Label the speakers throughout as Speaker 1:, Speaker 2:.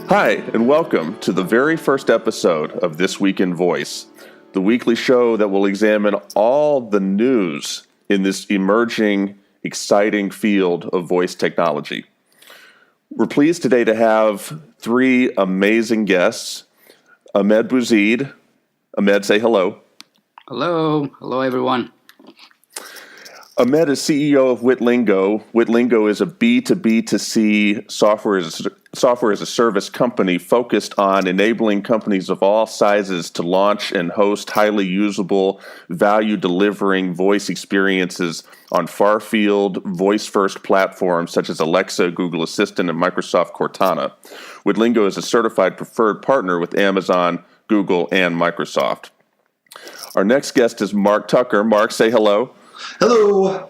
Speaker 1: Hi, and welcome to the very first episode of This Week in Voice, the weekly show that will examine all the news in this emerging, exciting field of voice technology. We're pleased today to have three amazing guests. Ahmed Bouzid. Ahmed, say hello.
Speaker 2: Hello. Hello, everyone.
Speaker 1: Ahmed is CEO of Witlingo. Witlingo is a B2B2C software as a service company focused on enabling companies of all sizes to launch and host highly usable, value-delivering voice experiences on far-field, voice-first platforms such as Alexa, Google Assistant, and Microsoft Cortana. Witlingo is a certified preferred partner with Amazon, Google, and Microsoft. Our next guest is Mark Tucker. Mark, say hello.
Speaker 3: Hello.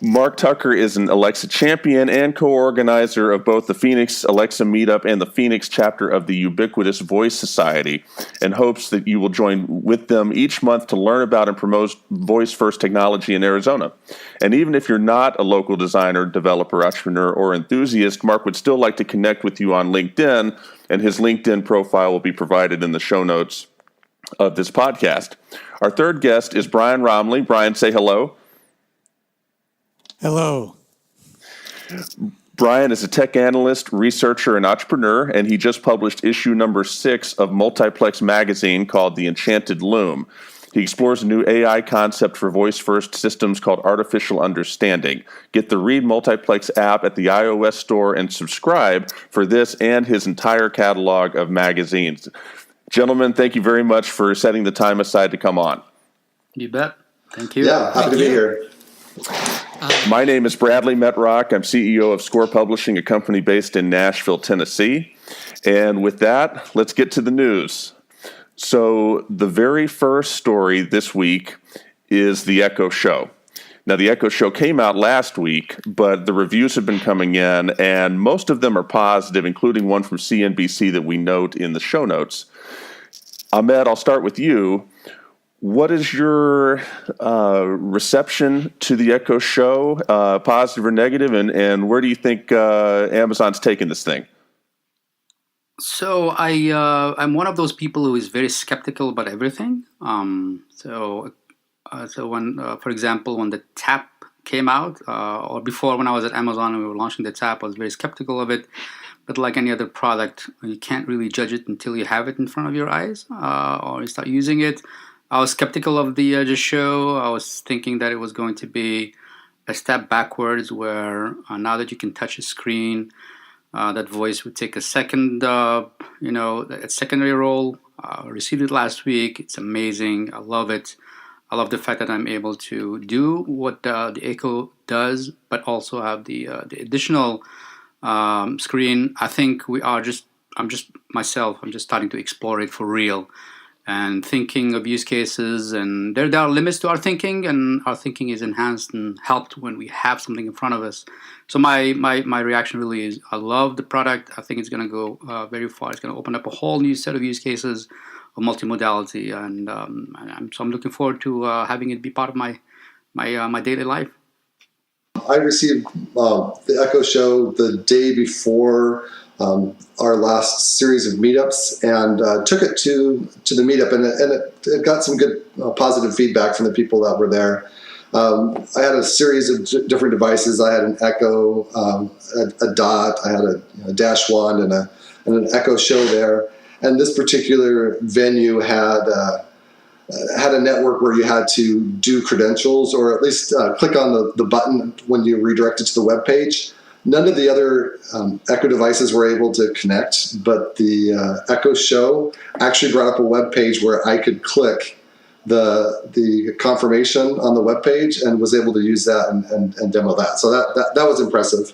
Speaker 1: Mark Tucker is an Alexa champion and co-organizer of both the Phoenix Alexa Meetup and the Phoenix chapter of the Ubiquitous Voice Society, and hopes that you will join with them each month to learn about and promote voice-first technology in Arizona. And even if you're not a local designer, developer, entrepreneur, or enthusiast, Mark would still like to connect with you on LinkedIn, and his LinkedIn profile will be provided in the show notes of this podcast. Our third guest is Brian Roemmele. Brian, say hello.
Speaker 4: Hello.
Speaker 1: Brian is a tech analyst, researcher, and entrepreneur, and he just published issue number 6 of Multiplex magazine called The Enchanted Loom. He explores a new AI concept for voice-first systems called artificial understanding. Get the Read Multiplex app at the iOS store and subscribe for this and his entire catalog of magazines. Gentlemen, thank you very much for setting the time aside to come on.
Speaker 2: You bet. Thank you.
Speaker 3: Yeah, happy to be here.
Speaker 1: My name is Bradley Metrock. I'm CEO of Score Publishing, a company based in Nashville, Tennessee. And with that, let's get to the news. So the very first story this week is the Echo Show. Now, the Echo Show came out last week, but the reviews have been coming in, and most of them are positive, including one from CNBC that we note in the show notes. Ahmed, I'll start with you. What is your reception to the Echo Show, positive or negative, and where do you think Amazon's taking this thing?
Speaker 2: So I'm one of those people who is very skeptical about everything. So when, for example, when the Tap came out, or before when I was at Amazon and we were launching the Tap, I was very skeptical of it. But like any other product, you can't really judge it until you have it in front of your eyes or you start using it. I was skeptical of the show. I was thinking that it was going to be a step backwards where now that you can touch a screen, that voice would take a second, a secondary role. I received it last week. It's amazing. I love it. I love the fact that I'm able to do what the Echo does, but also have the additional screen. I think I'm just starting to explore it for real and thinking of use cases, and there are limits to our thinking, and our thinking is enhanced and helped when we have something in front of us. So my reaction really is I love the product. I think it's going to go very far. It's going to open up a whole new set of use cases of multimodality, and so I'm looking forward to having it be part of my daily life.
Speaker 3: I received the Echo Show the day before our last series of meetups, and took it to the meetup, and it got some good positive feedback from the people that were there. I had a series of different devices. I had an Echo, a Dot, I had a Dash One, and an Echo Show there. And this particular venue had a network where you had to do credentials, or at least click on the button when you redirected to the web page. None of the other Echo devices were able to connect, but the Echo Show actually brought up a web page where I could click the confirmation on the web page and was able to use that and demo that. So that was impressive.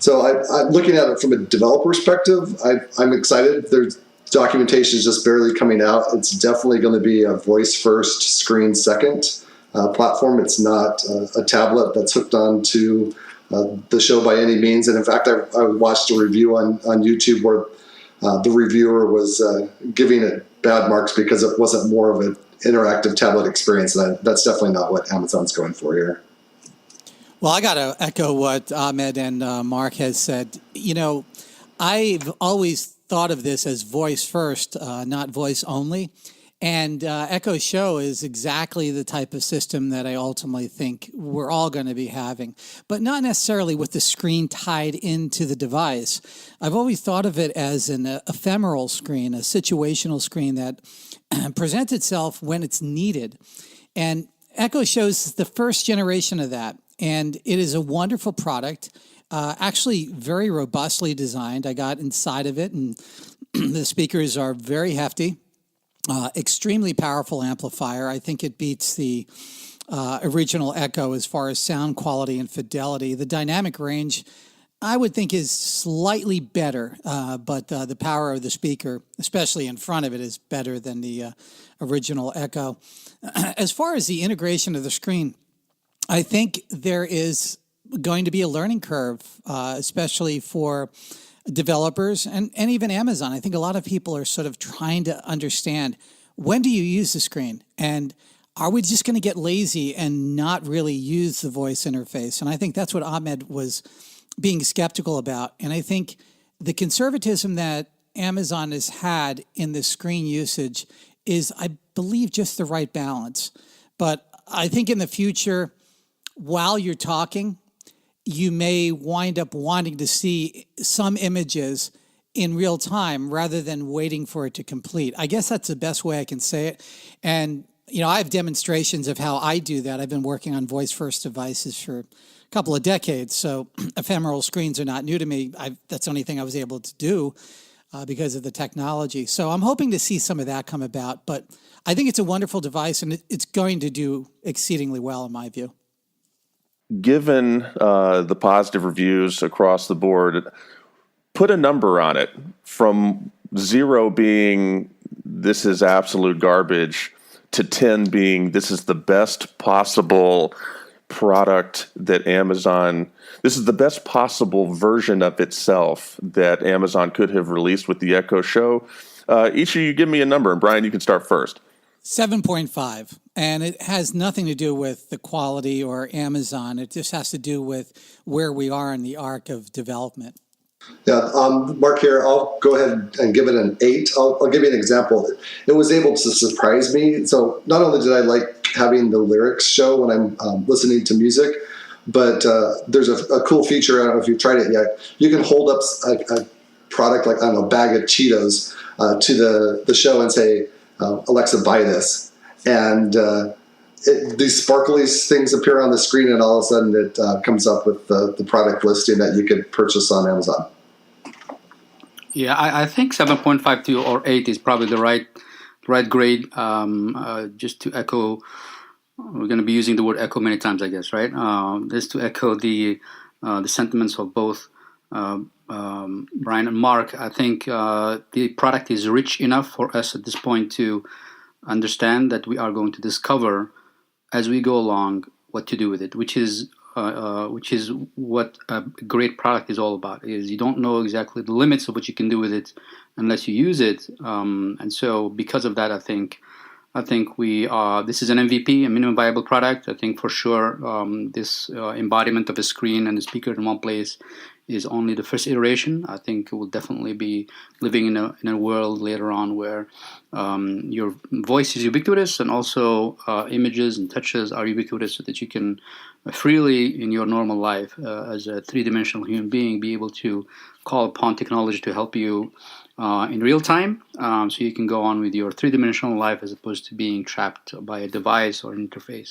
Speaker 3: So I'm looking at it from a developer perspective. I'm excited. There's documentation is just barely coming out. It's definitely going to be a voice first, screen second platform. It's not a tablet that's hooked on to the show by any means. And in fact, I watched a review on YouTube where the reviewer was giving it bad marks because it wasn't more of an interactive tablet experience. And that's definitely not what Amazon's going for here.
Speaker 4: Well, I got to echo what Ahmed and Mark has said. You know, I've always thought of this as voice first, not voice only. And Echo Show is exactly the type of system that I ultimately think we're all going to be having, but not necessarily with the screen tied into the device. I've always thought of it as an ephemeral screen, a situational screen that presents itself when it's needed. And Echo Show is the first generation of that. And it is a wonderful product, actually very robustly designed. I got inside of it, and the speakers are very hefty. Extremely powerful amplifier. I think it beats the original Echo as far as sound quality and fidelity. The dynamic range, I would think, is slightly better, but the power of the speaker, especially in front of it, is better than the original Echo. As far as the integration of the screen, I think there is going to be a learning curve, especially for developers and even Amazon. I think a lot of people are sort of trying to understand, when do you use the screen? And are we just going to get lazy and not really use the voice interface? And I think that's what Ahmed was being skeptical about. And I think the conservatism that Amazon has had in the screen usage is, I believe, just the right balance. But I think in the future, while you're talking, you may wind up wanting to see some images in real time rather than waiting for it to complete. I guess that's the best way I can say it. And, I have demonstrations of how I do that. I've been working on voice-first devices for a couple of decades, so ephemeral screens are not new to me. That's the only thing I was able to do because of the technology. So I'm hoping to see some of that come about. But I think it's a wonderful device, and it's going to do exceedingly well in my view.
Speaker 1: Given the positive reviews across the board, put a number on it, from 0 being this is absolute garbage to 10 being this is the best possible product that Amazon, this is the best possible version of itself that Amazon could have released with the Echo Show. Each of you give me a number, and Brian, you can start first.
Speaker 4: 7.5, and it has nothing to do with the quality or Amazon. It just has to do with where we are in the arc of development.
Speaker 3: Yeah, Mark here, I'll go ahead and give it an 8. I'll give you an example. It was able to surprise me. So not only did I like having the lyrics show when I'm listening to music, but there's a cool feature, I don't know if you've tried it yet. You can hold up a product like, I don't know, a bag of Cheetos to the show and say, Alexa, buy this. And these sparkly things appear on the screen, and all of a sudden it comes up with the product listing that you could purchase on Amazon.
Speaker 2: Yeah, I think 7.52 or 8 is probably the right grade. Just to echo, we're going to be using the word echo many times, I guess, right? Just to echo the sentiments of both Brian and Mark. I think the product is rich enough for us at this point to understand that we are going to discover as we go along what to do with it, which is what a great product is all about. Is you don't know exactly the limits of what you can do with it unless you use it, and so because of that, I think we this is an MVP, a minimum viable product. I think for sure this embodiment of a screen and a speaker in one place is only the first iteration. I think we'll definitely be living in a world later on where your voice is ubiquitous, and also images and touches are ubiquitous, so that you can freely in your normal life as a three-dimensional human being be able to call upon technology to help you in real time, so you can go on with your three-dimensional life as opposed to being trapped by a device or an interface.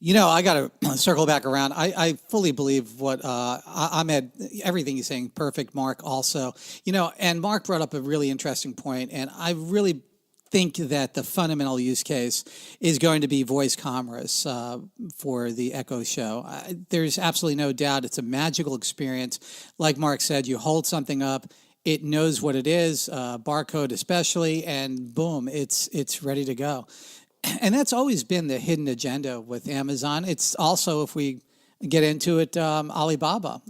Speaker 4: I got to circle back around. I fully believe what Ahmed, everything he's saying, perfect. Mark also, and Mark brought up a really interesting point, and I really think that the fundamental use case is going to be voice commerce for the Echo Show. There's absolutely no doubt it's a magical experience. Like Mark said, you hold something up, it knows what it is, barcode especially, and boom, it's ready to go. And that's always been the hidden agenda with Amazon. It's also, if we get into it, Alibaba.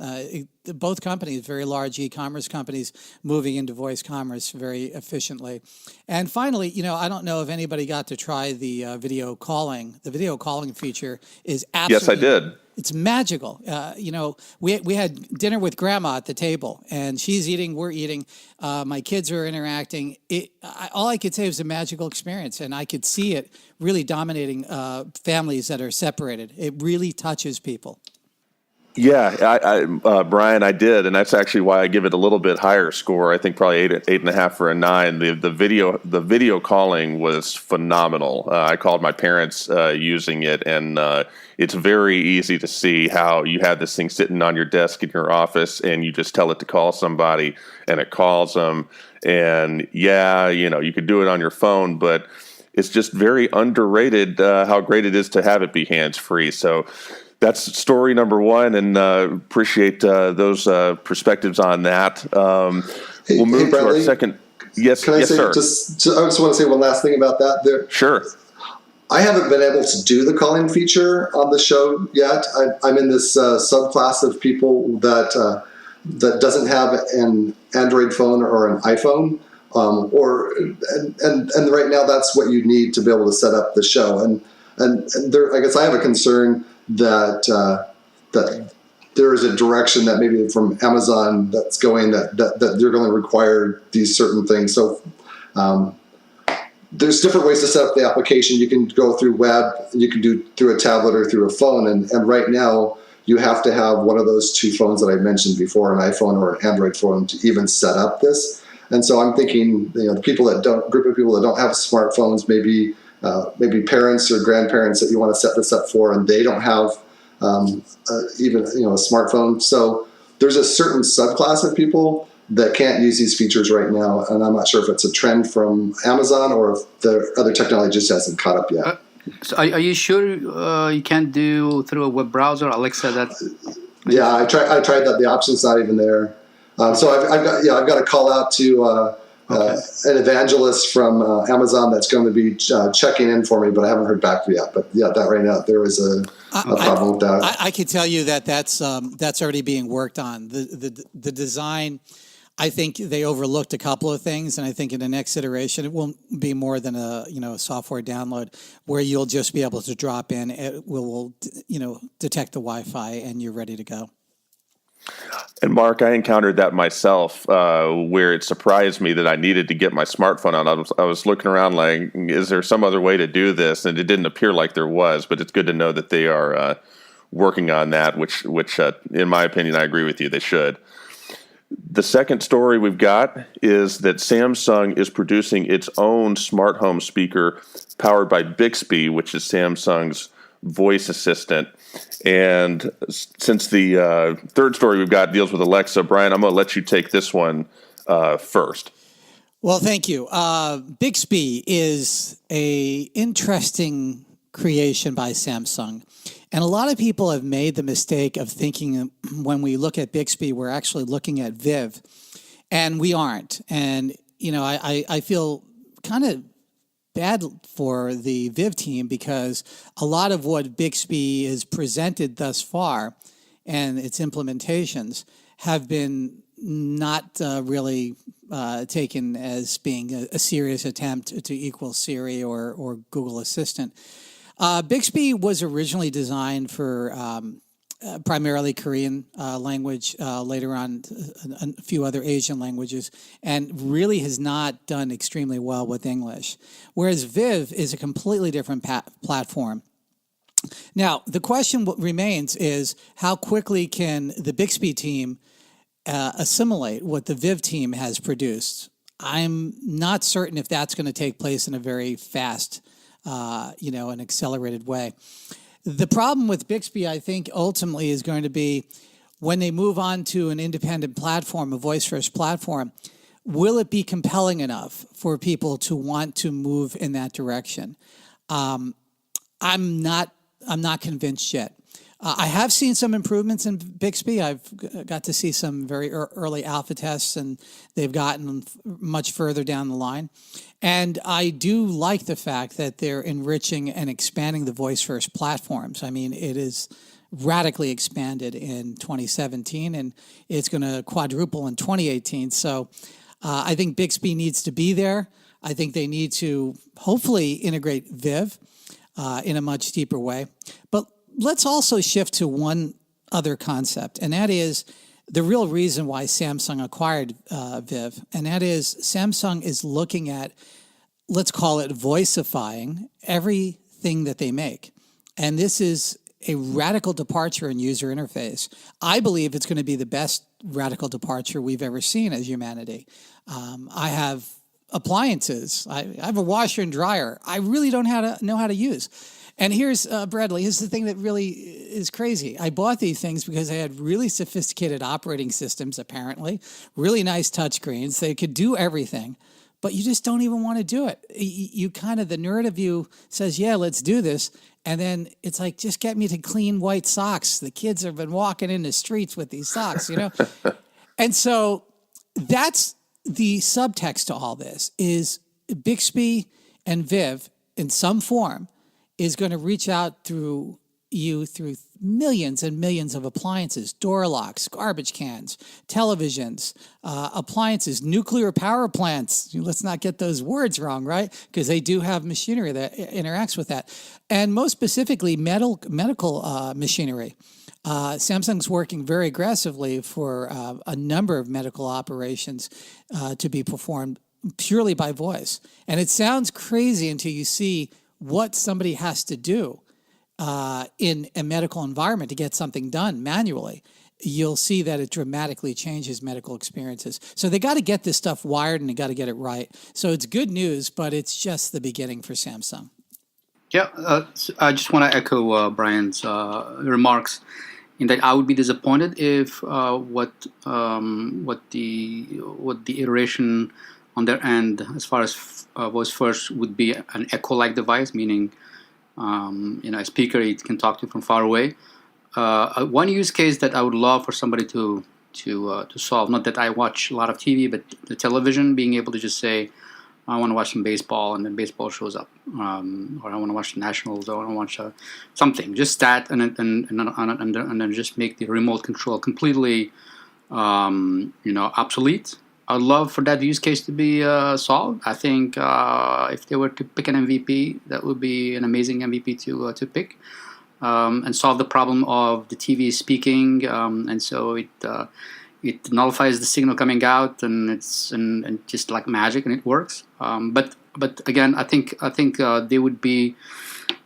Speaker 4: Both companies, very large e-commerce companies, moving into voice commerce very efficiently. And finally, I don't know if anybody got to try the video calling. The video calling feature is absolutely...
Speaker 1: Yes, I did.
Speaker 4: It's magical. We had dinner with grandma at the table, and she's eating, we're eating. My kids are interacting. All I could say was a magical experience, and I could see it really dominating families that are separated. It really touches people.
Speaker 1: Yeah, Brian, I did, and that's actually why I give it a little bit higher score. I think probably 8.5 or a 9. The video calling was phenomenal. I called my parents using it, and it's very easy to see how you have this thing sitting on your desk in your office, and you just tell it to call somebody, and it calls them. And yeah, you could do it on your phone, but it's just very underrated how great it is to have it be hands-free. So that's story number one, and appreciate those perspectives on that. We'll move to our second. Yes,
Speaker 3: can I
Speaker 1: yes,
Speaker 3: say
Speaker 1: sir.
Speaker 3: I just want to say one last thing about that.
Speaker 1: Sure.
Speaker 3: I haven't been able to do the calling feature on the show yet. I'm in this subclass of people that doesn't have an Android phone or an iPhone, and right now that's what you need to be able to set up the show. And there, I guess I have a concern that there is a direction that maybe from Amazon that's going that they're going to require these certain things. So there's different ways to set up the application. You can go through web, you can do through a tablet or through a phone. And right now you have to have one of those two phones that I mentioned before, an iPhone or an Android phone, to even set up this. And so I'm thinking, the group of people that don't have smartphones, maybe parents or grandparents that you want to set this up for, and they don't have even a smartphone. So there's a certain subclass of people that can't use these features right now, and I'm not sure if it's a trend from Amazon or if the other technology just hasn't caught up yet.
Speaker 2: So are you sure you can't do through a web browser, Alexa?
Speaker 3: Yeah, I tried that. The option's not even there. So I've got to call out to an evangelist from Amazon that's going to be checking in for me, but I haven't heard back yet. But yeah, that right now there is a problem with that.
Speaker 4: I can tell you that's already being worked on. The design, I think they overlooked a couple of things, and I think in the next iteration it won't be more than a software download where you'll just be able to drop in. It will detect the Wi-Fi and you're ready to go.
Speaker 1: And Mark, I encountered that myself, where it surprised me that I needed to get my smartphone out. I was looking around like, is there some other way to do this? And it didn't appear like there was, but it's good to know that they are working on that, which in my opinion, I agree with you, they should. The second story we've got is that Samsung is producing its own smart home speaker powered by Bixby, which is Samsung's voice assistant. And since the third story we've got deals with Alexa, Brian, I'm going to let you take this one first.
Speaker 4: Well, thank you. Bixby is a interesting creation by Samsung. And a lot of people have made the mistake of thinking when we look at Bixby, we're actually looking at Viv. And we aren't. And, I feel kind of bad for the Viv team because a lot of what Bixby is presented thus far and its implementations have been not really taken as being a serious attempt to equal Siri or Google Assistant. Bixby was originally designed for primarily Korean language, later on a few other Asian languages, and really has not done extremely well with English. Whereas Viv is a completely different platform. Now, the question remains is how quickly can the Bixby team assimilate what the Viv team has produced? I'm not certain if that's going to take place in a very fast an accelerated way. The problem with Bixby, I think, ultimately is going to be when they move on to an independent platform, a voice-first platform, will it be compelling enough for people to want to move in that direction? I'm not convinced yet. I have seen some improvements in Bixby. I've got to see some very early alpha tests, and they've gotten much further down the line. And I do like the fact that they're enriching and expanding the voice-first platforms. I mean, it is radically expanded in 2017, and it's going to quadruple in 2018. So I think Bixby needs to be there. I think they need to hopefully integrate Viv in a much deeper way. But let's also shift to one other concept, and that is the real reason why Samsung acquired Viv, and that is Samsung is looking at, let's call it voiceifying everything that they make. And this is a radical departure in user interface. I believe it's going to be the best radical departure we've ever seen as humanity. I have appliances. I have a washer and dryer. I really don't know how to use. And here's, Bradley, here's the thing that really is crazy. I bought these things because they had really sophisticated operating systems, apparently, really nice touchscreens. They could do everything, but you just don't even want to do it. You kind of, the nerd of you says, yeah, let's do this. And then it's like, just get me to clean white socks. The kids have been walking in the streets with these socks, And so that's the subtext to all this is Bixby and Viv in some form is going to reach out through millions and millions of appliances, door locks, garbage cans, televisions, appliances, nuclear power plants. Let's not get those words wrong, right? Because they do have machinery that interacts with that. And most specifically, medical machinery. Samsung's working very aggressively for a number of medical operations to be performed purely by voice. And it sounds crazy until you see what somebody has to do in a medical environment to get something done manually. You'll see that it dramatically changes medical experiences. So they got to get this stuff wired and they got to get it right. So it's good news, but it's just the beginning for Samsung.
Speaker 2: Yeah, I just want to echo Brian's remarks in that I would be disappointed if what the iteration on their end, as far as voice first, would be an echo-like device, meaning a speaker you can talk to from far away. One use case that I would love for somebody to solve, not that I watch a lot of TV, but the television, being able to just say, I want to watch some baseball, and then baseball shows up, or I want to watch the Nationals, or I want to watch something, just that, and then just make the remote control completely, obsolete. I'd love for that use case to be solved. I think if they were to pick an MVP, that would be an amazing MVP to pick, and solve the problem of the TV speaking, and so it nullifies the signal coming out, and it's and just like magic, and it works. But again, I think they would be.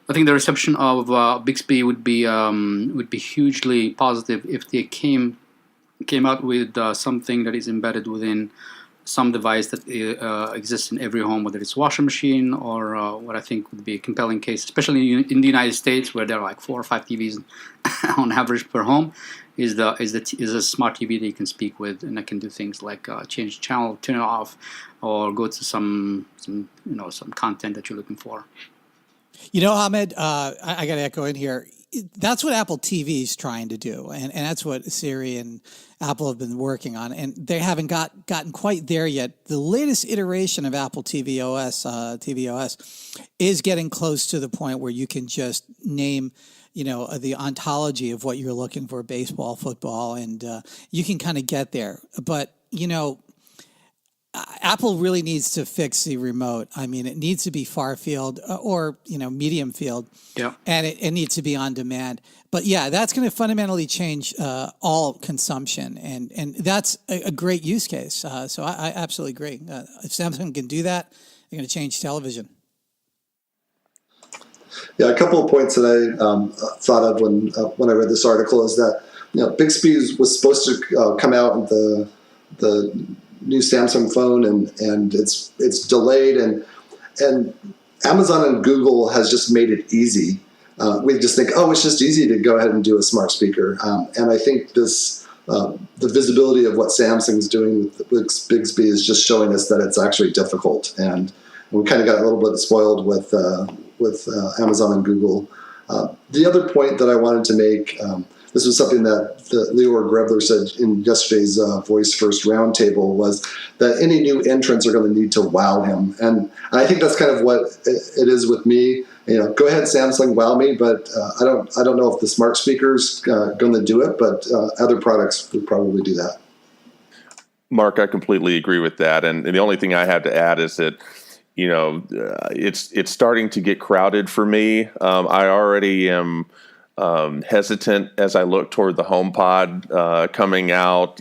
Speaker 2: I think the reception of Bixby would be hugely positive if they came out with something that is embedded within some device that exists in every home, whether it's a washing machine or what I think would be a compelling case, especially in the United States, where there are like 4 or 5 TVs on average per home, is a smart TV that you can speak with, and that can do things like change the channel, turn it off, or go to some content that you're looking for.
Speaker 4: Ahmed, I got to echo in here. That's what Apple TV is trying to do, and that's what Siri and Apple have been working on, and they haven't gotten quite there yet. The latest iteration of Apple tvOS is getting close to the point where you can just name, the ontology of what you're looking for, baseball, football, and you can kind of get there. But, Apple really needs to fix the remote. I mean, it needs to be far field or, medium field.
Speaker 2: Yeah.
Speaker 4: And it needs to be on demand. But yeah, that's going to fundamentally change all consumption. And that's a great use case. So I absolutely agree. If Samsung can do that, they're going to change television.
Speaker 3: Yeah, a couple of points that I thought of when I read this article is that Bixby was supposed to come out with the new Samsung phone, and it's delayed, and Amazon and Google has just made it easy. We just think, it's just easy to go ahead and do a smart speaker, and I think this the visibility of what Samsung's doing with Bixby is just showing us that it's actually difficult, and we kind of got a little bit spoiled with Amazon and Google. The other point that I wanted to make, this was something that Leora Grebler said in yesterday's Voice First Roundtable, was that any new entrants are going to need to wow him. And I think that's kind of what it is with me. Go ahead, Samsung, wow me, but I don't know if the smart speaker's going to do it, but other products would probably do that.
Speaker 1: Mark, I completely agree with that. And the only thing I have to add is that, it's starting to get crowded for me. I already am hesitant as I look toward the HomePod coming out.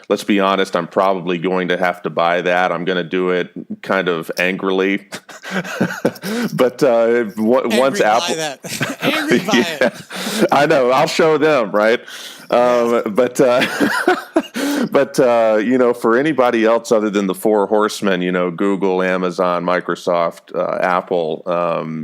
Speaker 1: Let's be honest, I'm probably going to have to buy that. I'm going to do it kind of angrily. But once Apple,
Speaker 4: angry by it.
Speaker 1: I know, I'll show them, right? But for anybody else other than the four horsemen, Google, Amazon, Microsoft, Apple,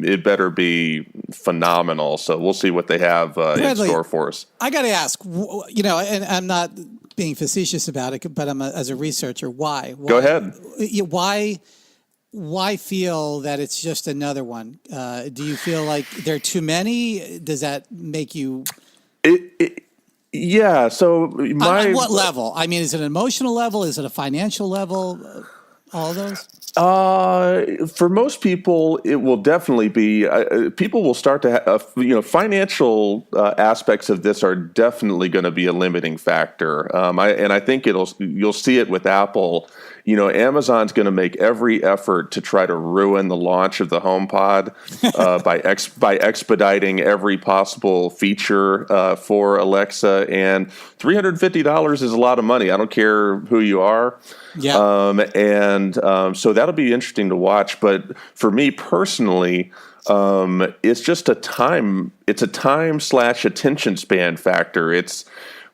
Speaker 1: it better be phenomenal. So we'll see what they have in store for us.
Speaker 4: I got to ask, and I'm not being facetious about it, but as a researcher, why?
Speaker 1: Go ahead.
Speaker 4: Why feel that it's just another one? Do you feel like there are too many? Does that make you?
Speaker 1: Yeah. So
Speaker 4: on what level? I mean, is it an emotional level? Is it a financial level? All of those?
Speaker 1: For most people, it will definitely be. People will start to have, financial aspects of this are definitely going to be a limiting factor. I think you'll see it with Apple. Amazon's going to make every effort to try to ruin the launch of the HomePod by expediting every possible feature for Alexa. And $350 is a lot of money. I don't care who you are.
Speaker 4: Yeah.
Speaker 1: So that'll be interesting to watch. But for me personally, it's just a time/attention span factor. It's,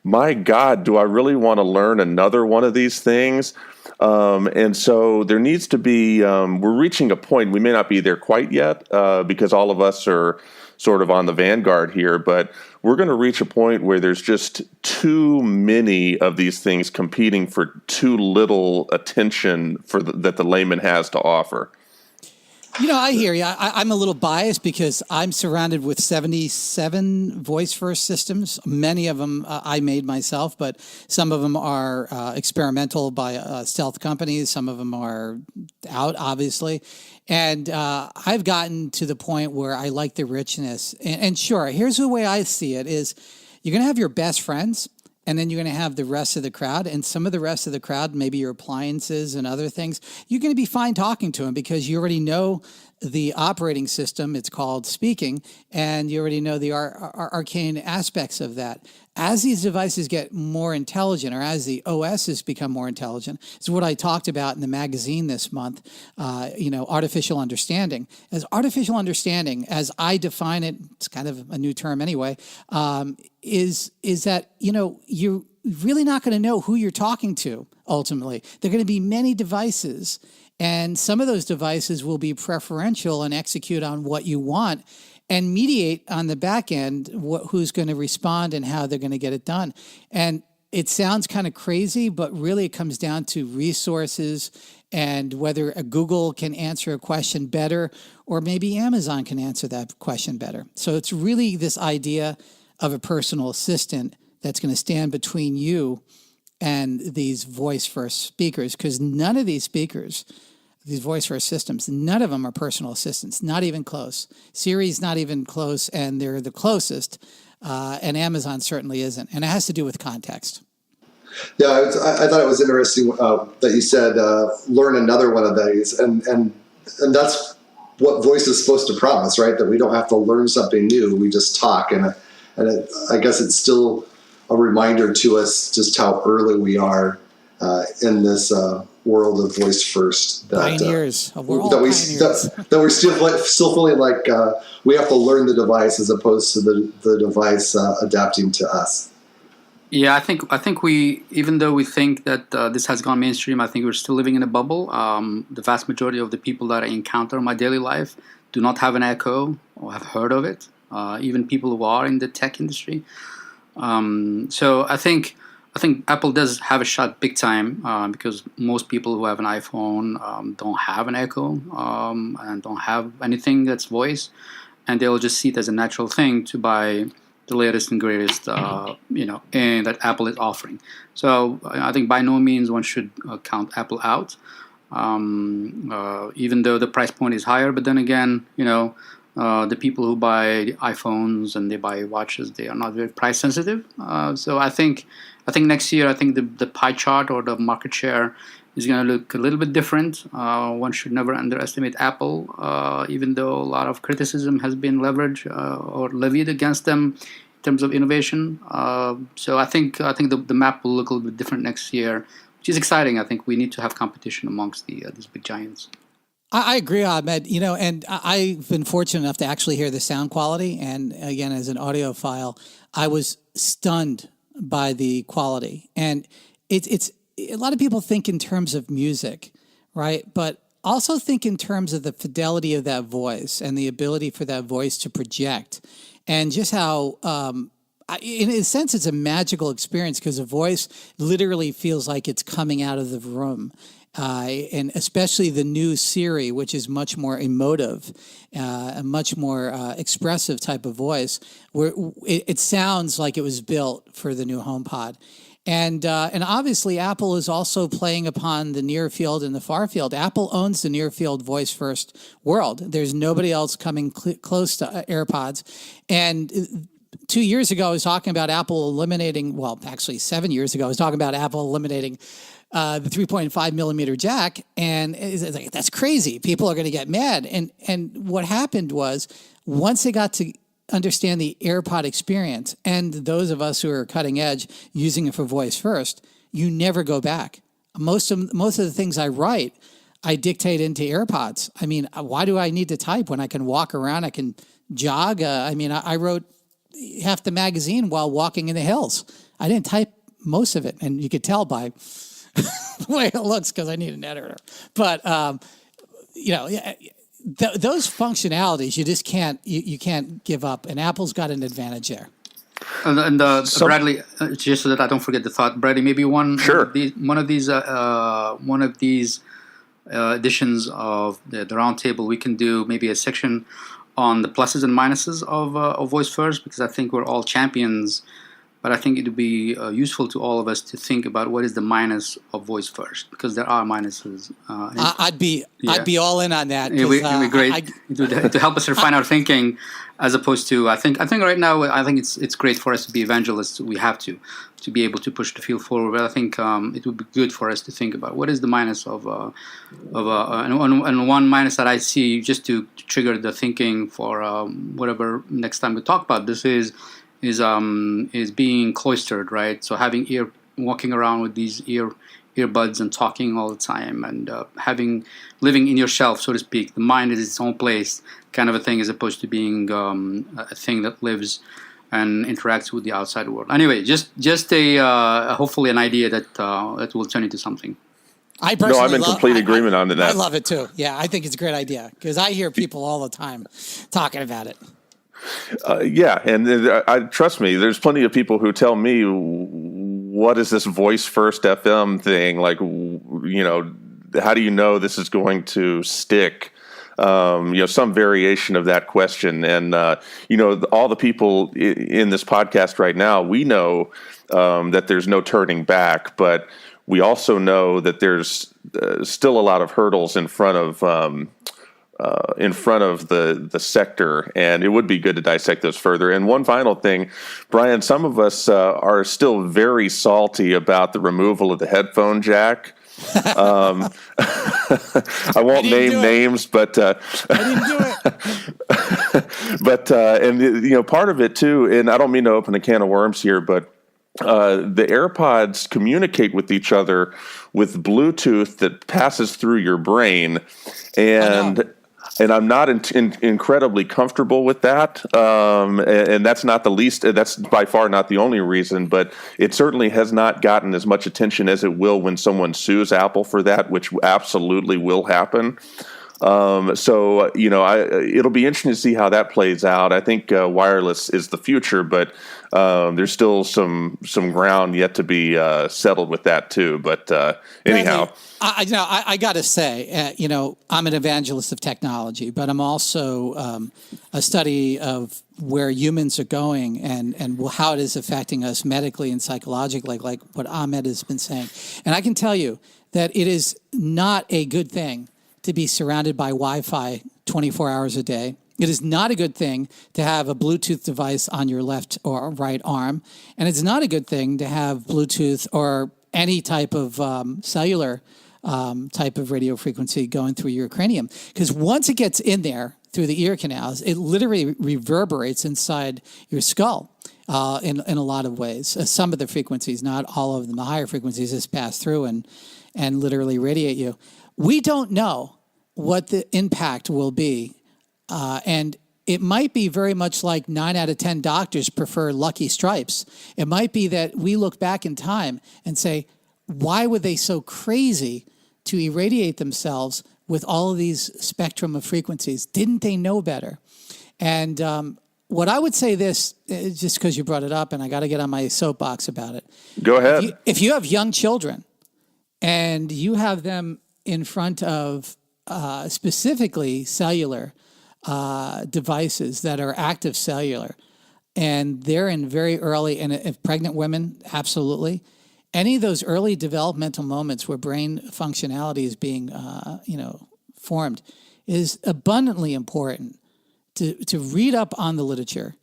Speaker 1: my God, do I really want to learn another one of these things? And so there needs to be, we're reaching a point, we may not be there quite yet, because all of us are sort of on the vanguard here, but we're going to reach a point where there's just too many of these things competing for too little attention that the layman has to offer.
Speaker 4: I hear you. I'm a little biased because I'm surrounded with 77 voice-first systems. Many of them I made myself, but some of them are experimental by stealth companies. Some of them are out, obviously. And I've gotten to the point where I like the richness. And sure, here's the way I see it is you're going to have your best friends, and then you're going to have the rest of the crowd. And some of the rest of the crowd, maybe your appliances and other things, you're going to be fine talking to them because you already know the operating system. It's called speaking, and you already know the arcane aspects of that. As these devices get more intelligent, or as the OSs become more intelligent, is what I talked about in the magazine this month, artificial understanding. As artificial understanding, as I define it, it's kind of a new term anyway, is that, you're really not going to know who you're talking to, ultimately. There are going to be many devices, and some of those devices will be preferential and execute on what you want and mediate on the back end who's going to respond and how they're going to get it done. And it sounds kind of crazy, but really it comes down to resources and whether a Google can answer a question better, or maybe Amazon can answer that question better. So it's really this idea of a personal assistant that's going to stand between you and these voice-first speakers, because none of these speakers, these voice-first systems, none of them are personal assistants, not even close. Siri's not even close, and they're the closest, and Amazon certainly isn't. And it has to do with context.
Speaker 3: Yeah, I thought it was interesting that you said learn another one of these, and that's what voice is supposed to promise, right? That we don't have to learn something new; we just talk, I guess it's still a reminder to us just how early we are in this world of voice first.
Speaker 4: Pioneers. We're all
Speaker 3: pioneers. That we're still feeling like we have to learn the device as opposed to the device adapting to us.
Speaker 2: Yeah, I think we, even though we think that this has gone mainstream, I think we're still living in a bubble. The vast majority of the people that I encounter in my daily life do not have an Echo or have heard of it. Even people who are in the tech industry. So I think Apple does have a shot big time because most people who have an iPhone don't have an Echo and don't have anything that's voice, and they'll just see it as a natural thing to buy the latest and greatest, and that Apple is offering. So I think by no means one should count Apple out, even though the price point is higher. But then again, the people who buy iPhones and they buy watches, they are not very price sensitive. So I think next year, I think the pie chart or the market share is going to look a little bit different. One should never underestimate Apple, even though a lot of criticism has been leveraged or levied against them in terms of innovation. So I think the map will look a little bit different next year, which is exciting. I think we need to have competition amongst these big giants.
Speaker 4: I agree, Ahmed. And I've been fortunate enough to actually hear the sound quality. And again, as an audiophile, I was stunned by the quality. And it's a lot of people think in terms of music, right? But also think in terms of the fidelity of that voice and the ability for that voice to project, and just how, in a sense, it's a magical experience because a voice literally feels like it's coming out of the room. And especially the new Siri, which is much more emotive, a much more expressive type of voice, where it sounds like it was built for the new HomePod. And obviously, Apple is also playing upon the near field and the far field. Apple owns the near field voice first world. There's nobody else coming close to AirPods. And 2 years ago, I was talking about Apple eliminating, well, actually 7 years ago, I was talking about Apple eliminating the 3.5 millimeter jack, and it's like, that's crazy. People are going to get mad. And what happened was, once they got to understand the AirPod experience, and those of us who are cutting edge using it for voice first, you never go back. Most of the things I write, I dictate into AirPods. I mean, why do I need to type when I can walk around? I can jog. I wrote half the magazine while walking in the hills. I didn't type most of it, and you could tell by the way it looks because I need an editor. But those functionalities you just can't you can't give up, and Apple's got an advantage there.
Speaker 2: And Bradley, just so that I don't forget the thought, Bradley, maybe one of these editions of the roundtable, we can do maybe a section on the pluses and minuses of voice first, because I think we're all champions. But I think it would be useful to all of us to think about what is the minus of voice first, because there are minuses.
Speaker 4: I'd be all in on that.
Speaker 2: It would be great to help us refine our thinking, as opposed to I think right now it's great for us to be evangelists. We have to be able to push the field forward. But I think it would be good for us to think about what is the minus and one minus that I see, just to trigger the thinking for whatever next time we talk about this is being cloistered, right? So walking around with these earbuds and talking all the time, and living in yourself, so to speak. The mind is its own place, kind of a thing, as opposed to being a thing that lives and interacts with the outside world. Anyway, just hopefully an idea that will turn into something.
Speaker 4: I personally
Speaker 1: I'm in complete agreement on that.
Speaker 4: I love it too. Yeah, I think it's a great idea because I hear people all the time talking about it.
Speaker 1: And trust me, there's plenty of people who tell me, what is this voice first FM thing? Like, how do you know this is going to stick? Some variation of that question. And, all the people in this podcast right now, we know that there's no turning back, but we also know that there's still a lot of hurdles in front of the sector, and it would be good to dissect those further. And one final thing, Brian, some of us are still very salty about the removal of the headphone jack. I won't name names, but I
Speaker 4: didn't do it.
Speaker 1: But part of it too, and I don't mean to open a can of worms here, but the AirPods communicate with each other with Bluetooth that passes through your brain, and I'm not incredibly comfortable with that. And that's not the least. That's by far not the only reason, but it certainly has not gotten as much attention as it will when someone sues Apple for that, which absolutely will happen. It'll be interesting to see how that plays out. I think wireless is the future, but there's still some ground yet to be settled with that too. But anyhow,
Speaker 4: I got to say, I'm an evangelist of technology, but I'm also a study of where humans are going and how it is affecting us medically and psychologically, like what Ahmed has been saying. And I can tell you that it is not a good thing to be surrounded by Wi-Fi 24 hours a day. It is not a good thing to have a Bluetooth device on your left or right arm. And it's not a good thing to have Bluetooth or any type of cellular type of radio frequency going through your cranium. Because once it gets in there through the ear canals, it literally reverberates inside your skull in a lot of ways. Some of the frequencies, not all of them, the higher frequencies just pass through and literally radiate you. We don't know what the impact will be. And it might be very much like 9 out of 10 doctors prefer Lucky Stripes. It might be that we look back in time and say, why were they so crazy to irradiate themselves with all of these spectrum of frequencies? Didn't they know better? And what I would say this, just because you brought it up, and I got to get on my soapbox about it.
Speaker 1: Go ahead.
Speaker 4: If you have young children and you have them in front of specifically cellular devices that are active cellular, and they're in very early, and if pregnant women, absolutely. Any of those early developmental moments where brain functionality is being, formed is abundantly important to read up on the literature,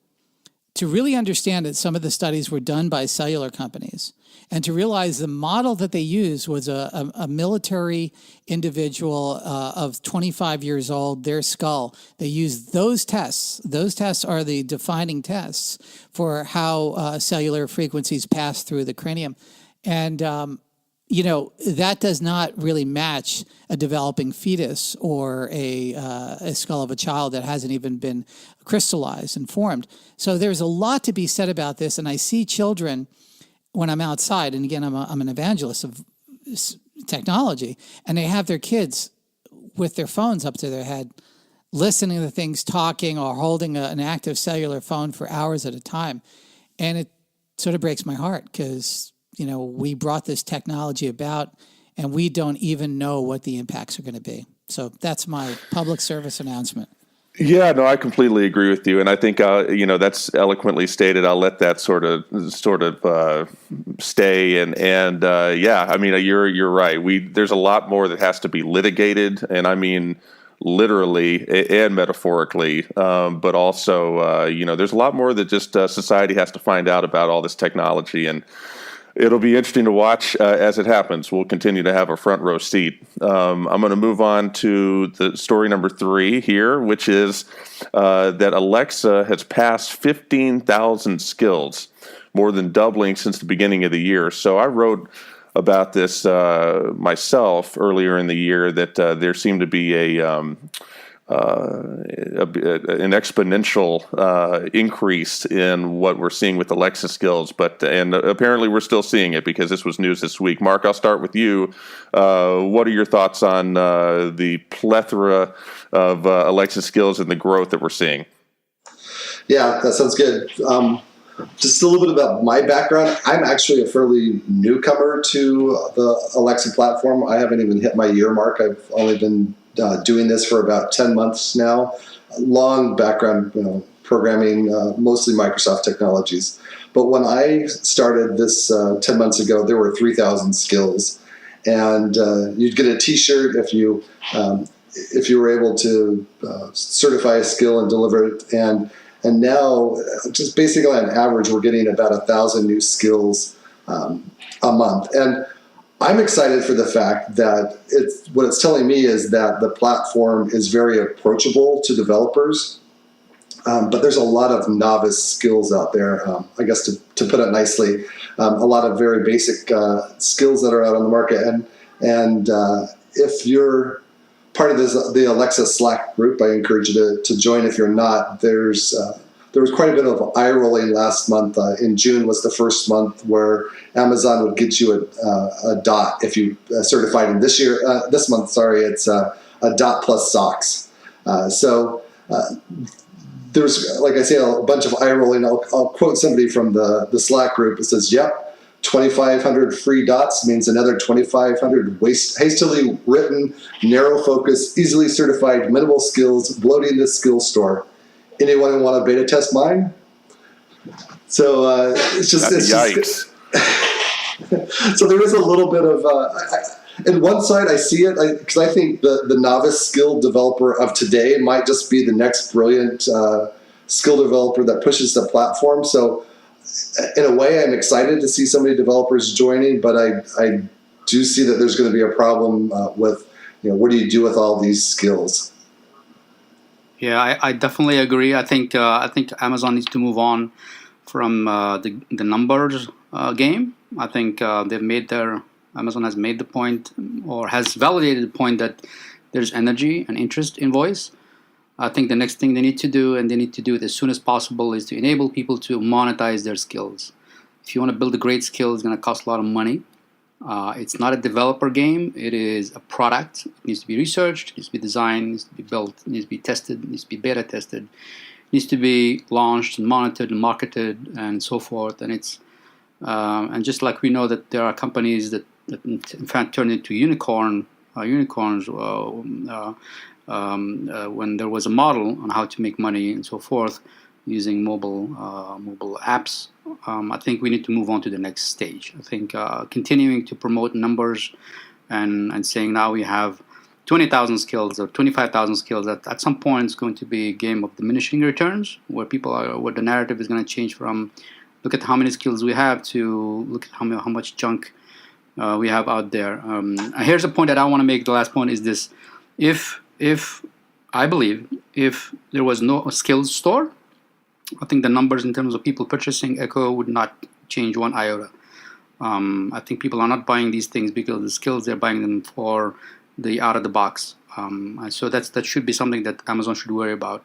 Speaker 4: to really understand that some of the studies were done by cellular companies, and to realize the model that they used was a military individual of 25 years old, their skull. They used those tests. Those tests are the defining tests for how cellular frequencies pass through the cranium. And, that does not really match a developing fetus or a skull of a child that hasn't even been crystallized and formed. So there's a lot to be said about this. And I see children when I'm outside, and again, I'm an evangelist of technology, and they have their kids with their phones up to their head, listening to things, talking, or holding an active cellular phone for hours at a time. And it sort of breaks my heart because we brought this technology about and we don't even know what the impacts are going to be. So that's my public service announcement.
Speaker 1: Yeah, no, I completely agree with you, and I think that's eloquently stated. I'll let that sort of stay, and yeah, I mean, you're right. There's a lot more that has to be litigated, and I mean literally and metaphorically, but also there's a lot more that just society has to find out about all this technology, and it'll be interesting to watch as it happens. We'll continue to have a front row seat. I'm going to move on to the story number 3 here, which is that Alexa has passed 15,000 skills, more than doubling since the beginning of the year. So I wrote about this myself earlier in the year that there seemed to be an exponential increase in what we're seeing with Alexa skills, and apparently we're still seeing it because this was news this week. Mark, I'll start with you. What are your thoughts on the plethora of Alexa skills and the growth that we're seeing?
Speaker 3: Yeah, that sounds good. Just a little bit about my background. I'm actually a fairly newcomer to the Alexa platform. I haven't even hit my year mark. I've only been doing this for about 10 months now. Long background, programming, mostly Microsoft technologies. But when I started this 10 months ago, there were 3,000 skills, and you'd get a T-shirt if you were able to certify a skill and deliver it. And now, just basically on average, we're getting about 1,000 new skills a month. And I'm excited for the fact that what it's telling me is that the platform is very approachable to developers, but there's a lot of novice skills out there. I guess to put it nicely, a lot of very basic skills that are out on the market. And if you're part of the Alexa Slack group, I encourage you to join. If you're not, there was quite a bit of eye rolling last month. In June was the first month where Amazon would get you a dot if you certified. And this month, it's a dot plus socks. So there's, like I say, a bunch of eye rolling. I'll quote somebody from the Slack group. It says, "Yep, 2,500 free dots means another 2,500 hastily written, narrow focus, easily certified, minimal skills bloating the skill store. Anyone want to beta test mine?" So it's just
Speaker 1: yikes.
Speaker 3: So there is a little bit of. In one side, I see it because I think the novice skill developer of today might just be the next brilliant skill developer that pushes the platform. So in a way, I'm excited to see so many developers joining, but I do you see that there's going to be a problem with, what do you do with all these skills?
Speaker 2: Yeah, I definitely agree. I think Amazon needs to move on from the numbers game. I think Amazon has made the point, or has validated the point, that there's energy and interest in voice. I think the next thing they need to do, and they need to do it as soon as possible, is to enable people to monetize their skills. If you want to build a great skill, it's going to cost a lot of money. It's not a developer game. It is a product. It needs to be researched, it needs to be designed, it needs to be built, it needs to be tested, it needs to be beta tested, it needs to be launched and monitored and marketed and so forth. And and just like we know that there are companies that in fact turn into unicorns when there was a model on how to make money and so forth using mobile apps. I think we need to move on to the next stage. I think continuing to promote numbers and saying now we have 20,000 skills or 25,000 skills, at some point it's going to be a game of diminishing returns, where where the narrative is going to change from look at how many skills we have to look at how much junk we have out there. Here's a point that I want to make. The last point is this: if I believe if there was no skills store, I think the numbers in terms of people purchasing Echo would not change one iota. I think people are not buying these things because of the skills; they're buying them for the out of the box. So that should be something that Amazon should worry about.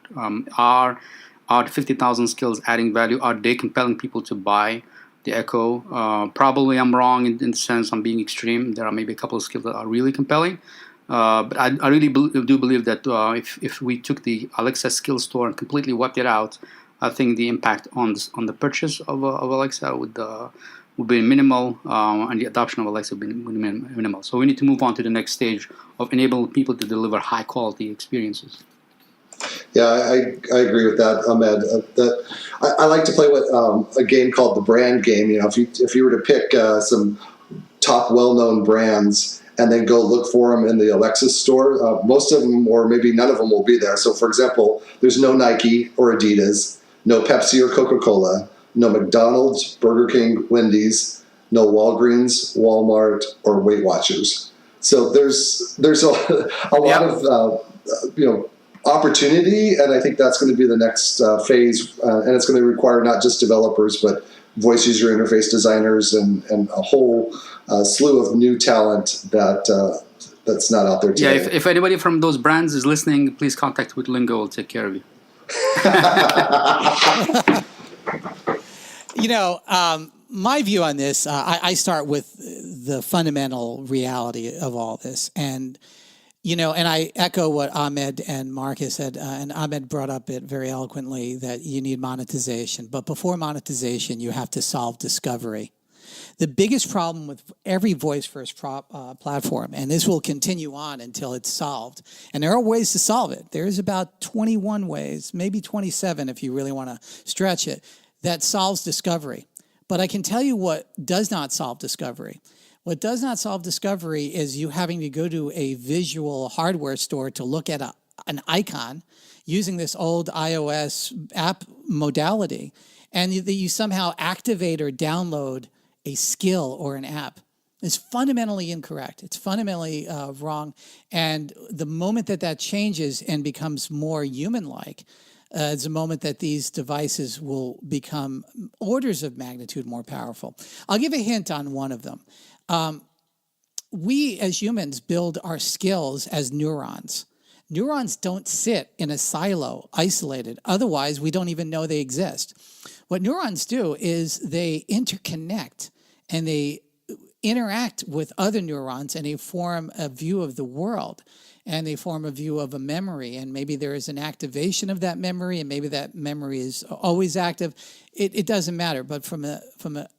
Speaker 2: Are the 50,000 skills adding value? Are they compelling people to buy the Echo? Probably I'm wrong in the sense I'm being extreme. There are maybe a couple of skills that are really compelling. But I really do believe that if we took the Alexa skill store and completely wiped it out, I think the impact on the purchase of Alexa would be minimal, and the adoption of Alexa would be minimal. So we need to move on to the next stage of enabling people to deliver high quality experiences.
Speaker 3: Yeah, I agree with that, Ahmed. I like to play with a game called the brand game. If you were to pick some top well-known brands and then go look for them in the Alexa store, most of them, or maybe none of them, will be there. So, for example, there's no Nike or Adidas, no Pepsi or Coca-Cola, no McDonald's, Burger King, Wendy's, no Walgreens, Walmart, or Weight Watchers. So there's a lot of opportunity, and I think that's going to be the next phase, and it's going to require not just developers, but voice user interface designers and a whole slew of new talent that's not out there today.
Speaker 2: Yeah, if anybody from those brands is listening, please contact with Lingo. We'll take care of you.
Speaker 4: My view on this, I start with the fundamental reality of all this. And I echo what Ahmed and Marcus said, and Ahmed brought up it very eloquently, that you need monetization. But before monetization, you have to solve discovery. The biggest problem with every voice-first platform, and this will continue on until it's solved, and there are ways to solve it. There's about 21 ways, maybe 27 if you really want to stretch it, that solves discovery. But I can tell you what does not solve discovery. What does not solve discovery is you having to go to a visual hardware store to look at an icon using this old iOS app modality, and you somehow activate or download a skill or an app. It's fundamentally incorrect. It's fundamentally wrong. And the moment that changes and becomes more human-like, it's a moment that these devices will become orders of magnitude more powerful. I'll give a hint on one of them. We as humans build our skills as neurons. Neurons don't sit in a silo, isolated. Otherwise, we don't even know they exist. What neurons do is they interconnect and they interact with other neurons, and they form a view of the world, and they form a view of a memory, and maybe there is an activation of that memory, and maybe that memory is always active. It doesn't matter, but from a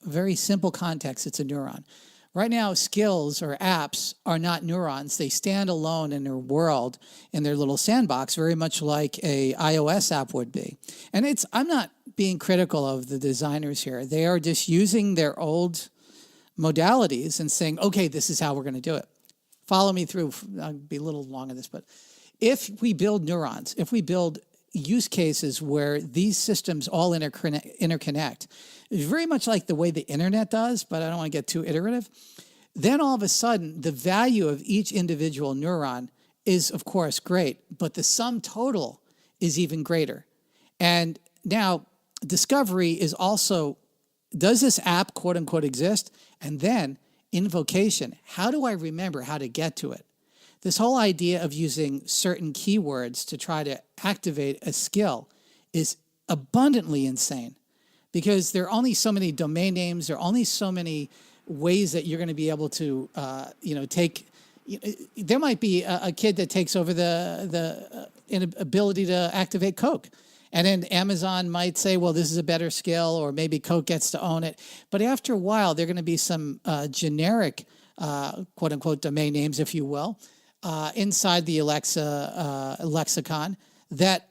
Speaker 4: very simple context, it's a neuron. Right now, skills or apps are not neurons. They stand alone in their world, in their little sandbox, very much like a iOS app would be. And I'm not being critical of the designers here. They are just using their old modalities and saying, okay, this is how we're going to do it. Follow me through. I'll be a little long on this, but if we build neurons, if we build use cases where these systems all interconnect, it's very much like the way the internet does, but I don't want to get too iterative. then all of a sudden the value of each individual neuron is, of course, great, but the sum total is even greater. And now discovery is also, does this app, quote unquote, exist? And then invocation. How do I remember how to get to it? This whole idea of using certain keywords to try to activate a skill is abundantly insane, because there are only so many domain names. There are only so many ways that you're going to be able to, take. There might be a kid that takes over the ability to activate Coke. And then Amazon might say, well, this is a better skill, or maybe Coke gets to own it. But after a while, there are going to be some generic, quote unquote, domain names, if you will, inside the Alexa lexicon that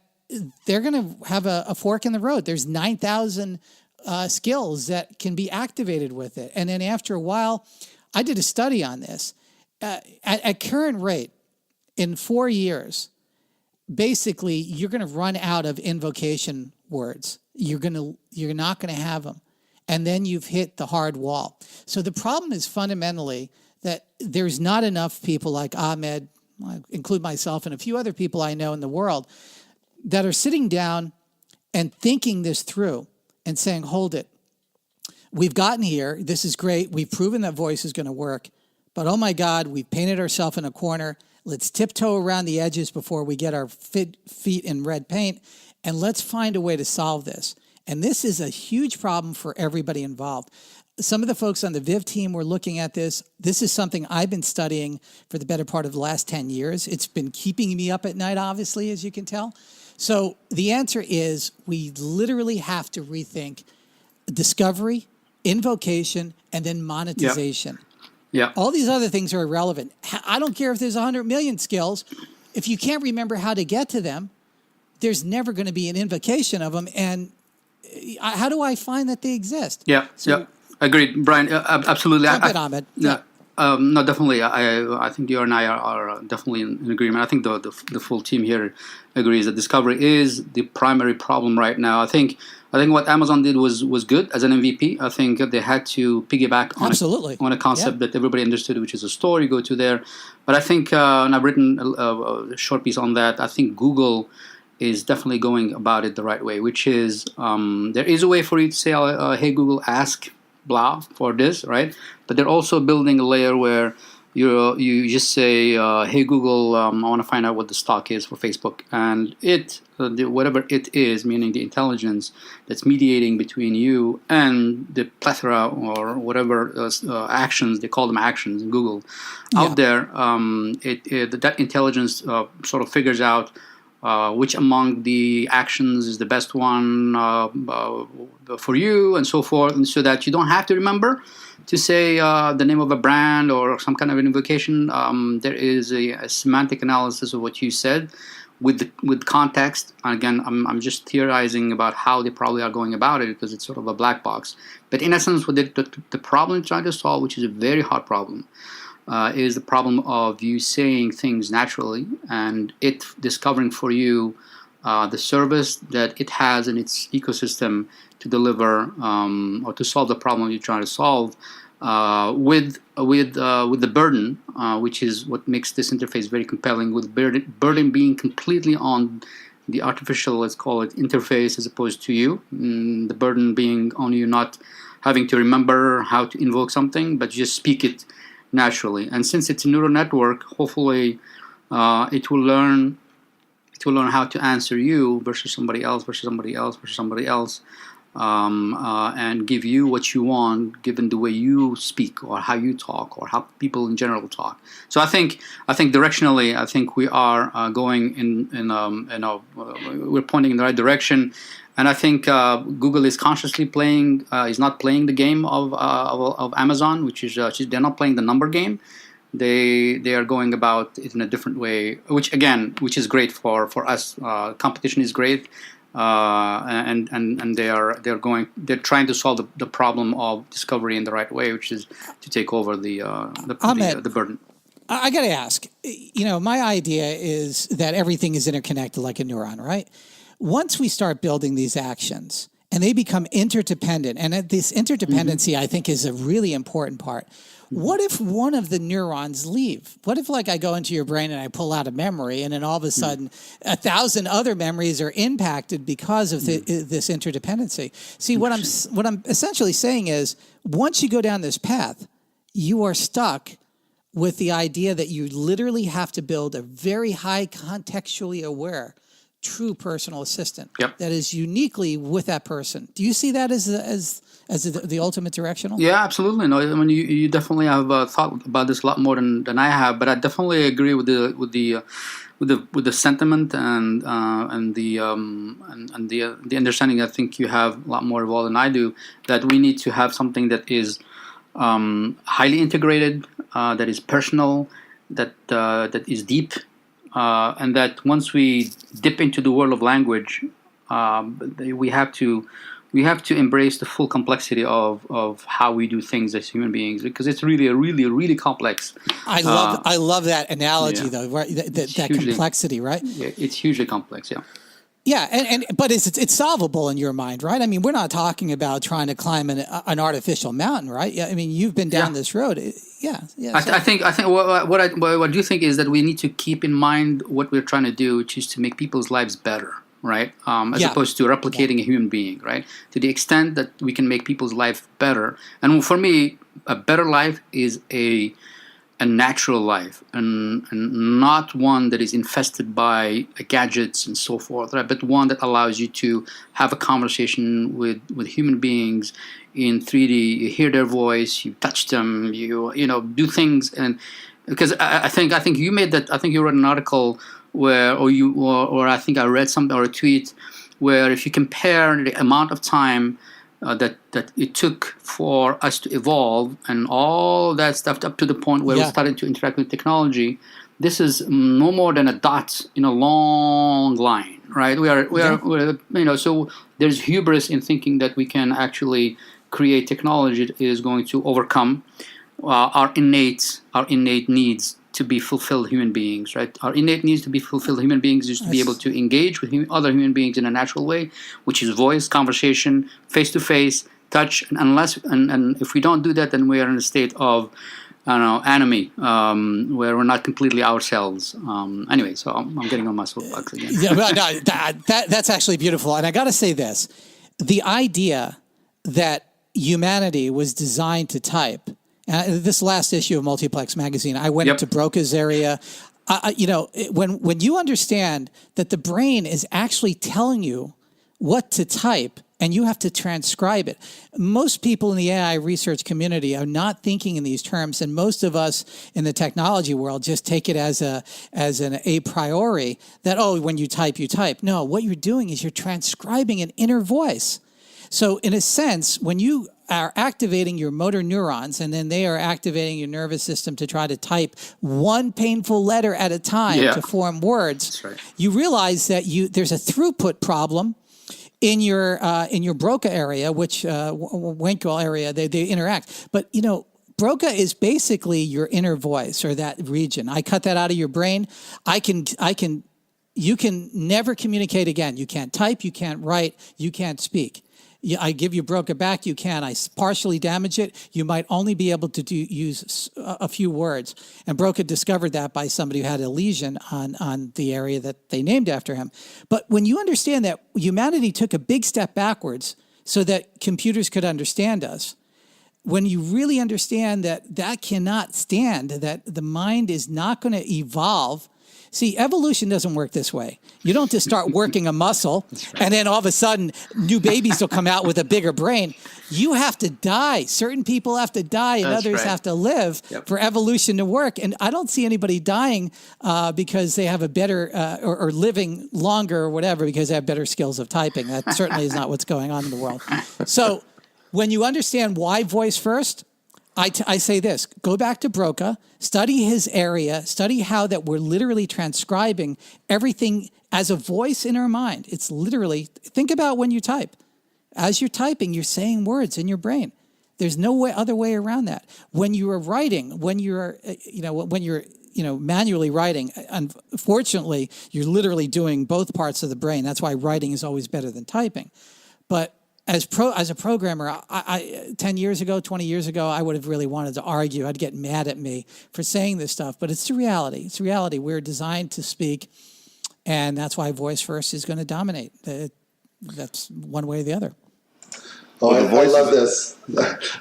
Speaker 4: they're going to have a fork in the road. There's 9,000 skills that can be activated with it. And then after a while, I did a study on this. At current rate, in 4 years, basically, you're going to run out of invocation words. You're not going to have them. And then you've hit the hard wall. So the problem is fundamentally that there's not enough people like Ahmed, I include myself and a few other people I know in the world, that are sitting down and thinking this through and saying, hold it. We've gotten here. This is great. We've proven that voice is going to work. But oh my God, we've painted ourselves in a corner. Let's tiptoe around the edges before we get our feet in red paint, and let's find a way to solve this. And this is a huge problem for everybody involved. Some of the folks on the Viv team were looking at this. This is something I've been studying for the better part of the last 10 years. It's been keeping me up at night, obviously, as you can tell. So the answer is we literally have to rethink discovery, invocation, and then monetization.
Speaker 2: Yeah.
Speaker 4: All these other things are irrelevant. I don't care if there's 100 million skills. If you can't remember how to get to them, there's never going to be an invocation of them. And how do I find that they exist?
Speaker 2: Yeah.
Speaker 4: So,
Speaker 2: yeah. Agreed, Brian. Absolutely.
Speaker 4: Jump in, Ahmed.
Speaker 2: Yeah. No, definitely. I think you and I are definitely in agreement. I think the full team here agrees that discovery is the primary problem right now. I think what Amazon did was good as an MVP. I think they had to piggyback on a concept that everybody understood, which is a store. You go to there. But I think, and I've written a short piece on that, I think Google is definitely going about it the right way, which is there is a way for you to say, hey, Google, ask blah for this, right? But they're also building a layer where you just say, hey Google, I want to find out what the stock is for Facebook, and whatever it is, meaning the intelligence that's mediating between you and the plethora or whatever actions, they call them actions in Google, out there, that intelligence sort of figures out which among the actions is the best one for you, and so forth, and so that you don't have to remember to say the name of a brand or some kind of an invocation. There is a semantic analysis of what you said with context. Again, I'm just theorizing about how they probably are going about it because it's sort of a black box. But in essence, what the problem trying to solve, which is a very hard problem, is the problem of you saying things naturally and it discovering for you the service that it has in its ecosystem to deliver or to solve the problem you're trying to solve with the burden, which is what makes this interface very compelling, with burden being completely on the artificial, let's call it, interface as opposed to you. The burden being on you not having to remember how to invoke something, but just speak it naturally. And since it's a neural network, hopefully it will learn how to answer you versus somebody else, and give you what you want, given the way you speak or how you talk or how people in general talk. So I think directionally, I think we are going we're pointing in the right direction. And I think Google is consciously is not playing the game of Amazon, which is they're not playing the number game. They are going about it in a different way, which is great for us. Competition is great, and they're trying to solve the problem of discovery in the right way, which is to take over the burden.
Speaker 4: I got to ask. My idea is that everything is interconnected like a neuron, right? Once we start building these actions, and they become interdependent. And this interdependency, I think, is a really important part. What if one of the neurons leave? What if, like, I go into your brain and I pull out a memory, and then all of a sudden 1,000 other memories are impacted because of this interdependency? See, what I'm essentially saying is, once you go down this path, you are stuck with the idea that you literally have to build a very high contextually aware, true personal assistant that is uniquely with that person. Do you see that as the ultimate directional?
Speaker 2: Yeah, absolutely. No, I mean, you definitely have thought about this a lot more than I have, but I definitely agree with the sentiment and the understanding. I think you have a lot more involved than I do. That we need to have something that is highly integrated, that is personal, that is deep, and that once we dip into the world of language, we have to embrace the full complexity of how we do things as human beings, because it's really complex.
Speaker 4: I love that analogy though, right? That complexity, right?
Speaker 2: Yeah, it's hugely complex. Yeah.
Speaker 4: Yeah, but it's solvable in your mind, right? I mean, we're not talking about trying to climb an artificial mountain, right? Yeah, I mean, you've been down this road. Yeah.
Speaker 2: I think what I do think is that we need to keep in mind what we're trying to do, which is to make people's lives better, right? As opposed to replicating a human being, right? To the extent that we can make people's life better, and for me, a better life is a natural life, and not one that is infested by gadgets and so forth, right? But one that allows you to have a conversation with human beings in 3D. You hear their voice, you touch them, you do things, and because I think you made that. I think you wrote an article where, or I think I read something or a tweet where if you compare the amount of time that it took for us to evolve and all that stuff up to the point where we started to interact with technology, this is no more than a dot in a long line, right? We're so there's hubris in thinking that we can actually create technology that is going to overcome our innate needs to be fulfilled human beings, right? Our innate needs to be fulfilled human beings is to be able to engage with other human beings in a natural way, which is voice, conversation, face-to-face, touch. And if we don't do that, then we are in a state of, enemy, where we're not completely ourselves. Anyway, so I'm getting on my soapbox again.
Speaker 4: Yeah, well, no, that's actually beautiful. And I got to say this, the idea that humanity was designed to type. This last issue of Multiplex magazine, I went into Broca's area. When you understand that the brain is actually telling you what to type and you have to transcribe it. Most people in the AI research community are not thinking in these terms, and most of us in the technology world just take it as an a priori that, when you type, you type. No, what you're doing is you're transcribing an inner voice. So in a sense, when you are activating your motor neurons and then they are activating your nervous system to try to type one painful letter at a time to form words, you realize that there's a throughput problem in your Broca area, which Winkle area, they interact. But, Broca is basically your inner voice or that region. I cut that out of your brain. You can never communicate again. You can't type, you can't write, you can't speak. I give you Broca back, you can. I partially damage it. You might only be able to use a few words. And Broca discovered that by somebody who had a lesion on the area that they named after him. But when you understand that humanity took a big step backwards so that computers could understand us, when you really understand that cannot stand, that the mind is not going to evolve. See, evolution doesn't work this way. You don't just start working a muscle and then all of a sudden new babies will come out with a bigger brain. You have to die. Certain people have to die and others have to live for evolution to work. And I don't see anybody dying because they have a better or living longer or whatever because they have better skills of typing. That certainly is not what's going on in the world. So when you understand why voice first, I say this, go back to Broca, study his area, study how that we're literally transcribing everything as a voice in our mind. It's literally, think about when you type. As you're typing, you're saying words in your brain. There's no other way around that. When you are writing, when you're manually writing, unfortunately, you're literally doing both parts of the brain. That's why writing is always better than typing. But as a programmer, I 10 years ago, 20 years ago, I would have really wanted to argue. I'd get mad at me for saying this stuff, but it's the reality. It's reality. We're designed to speak, and that's why voice first is going to dominate. That's one way or the other.
Speaker 3: Oh, I love this.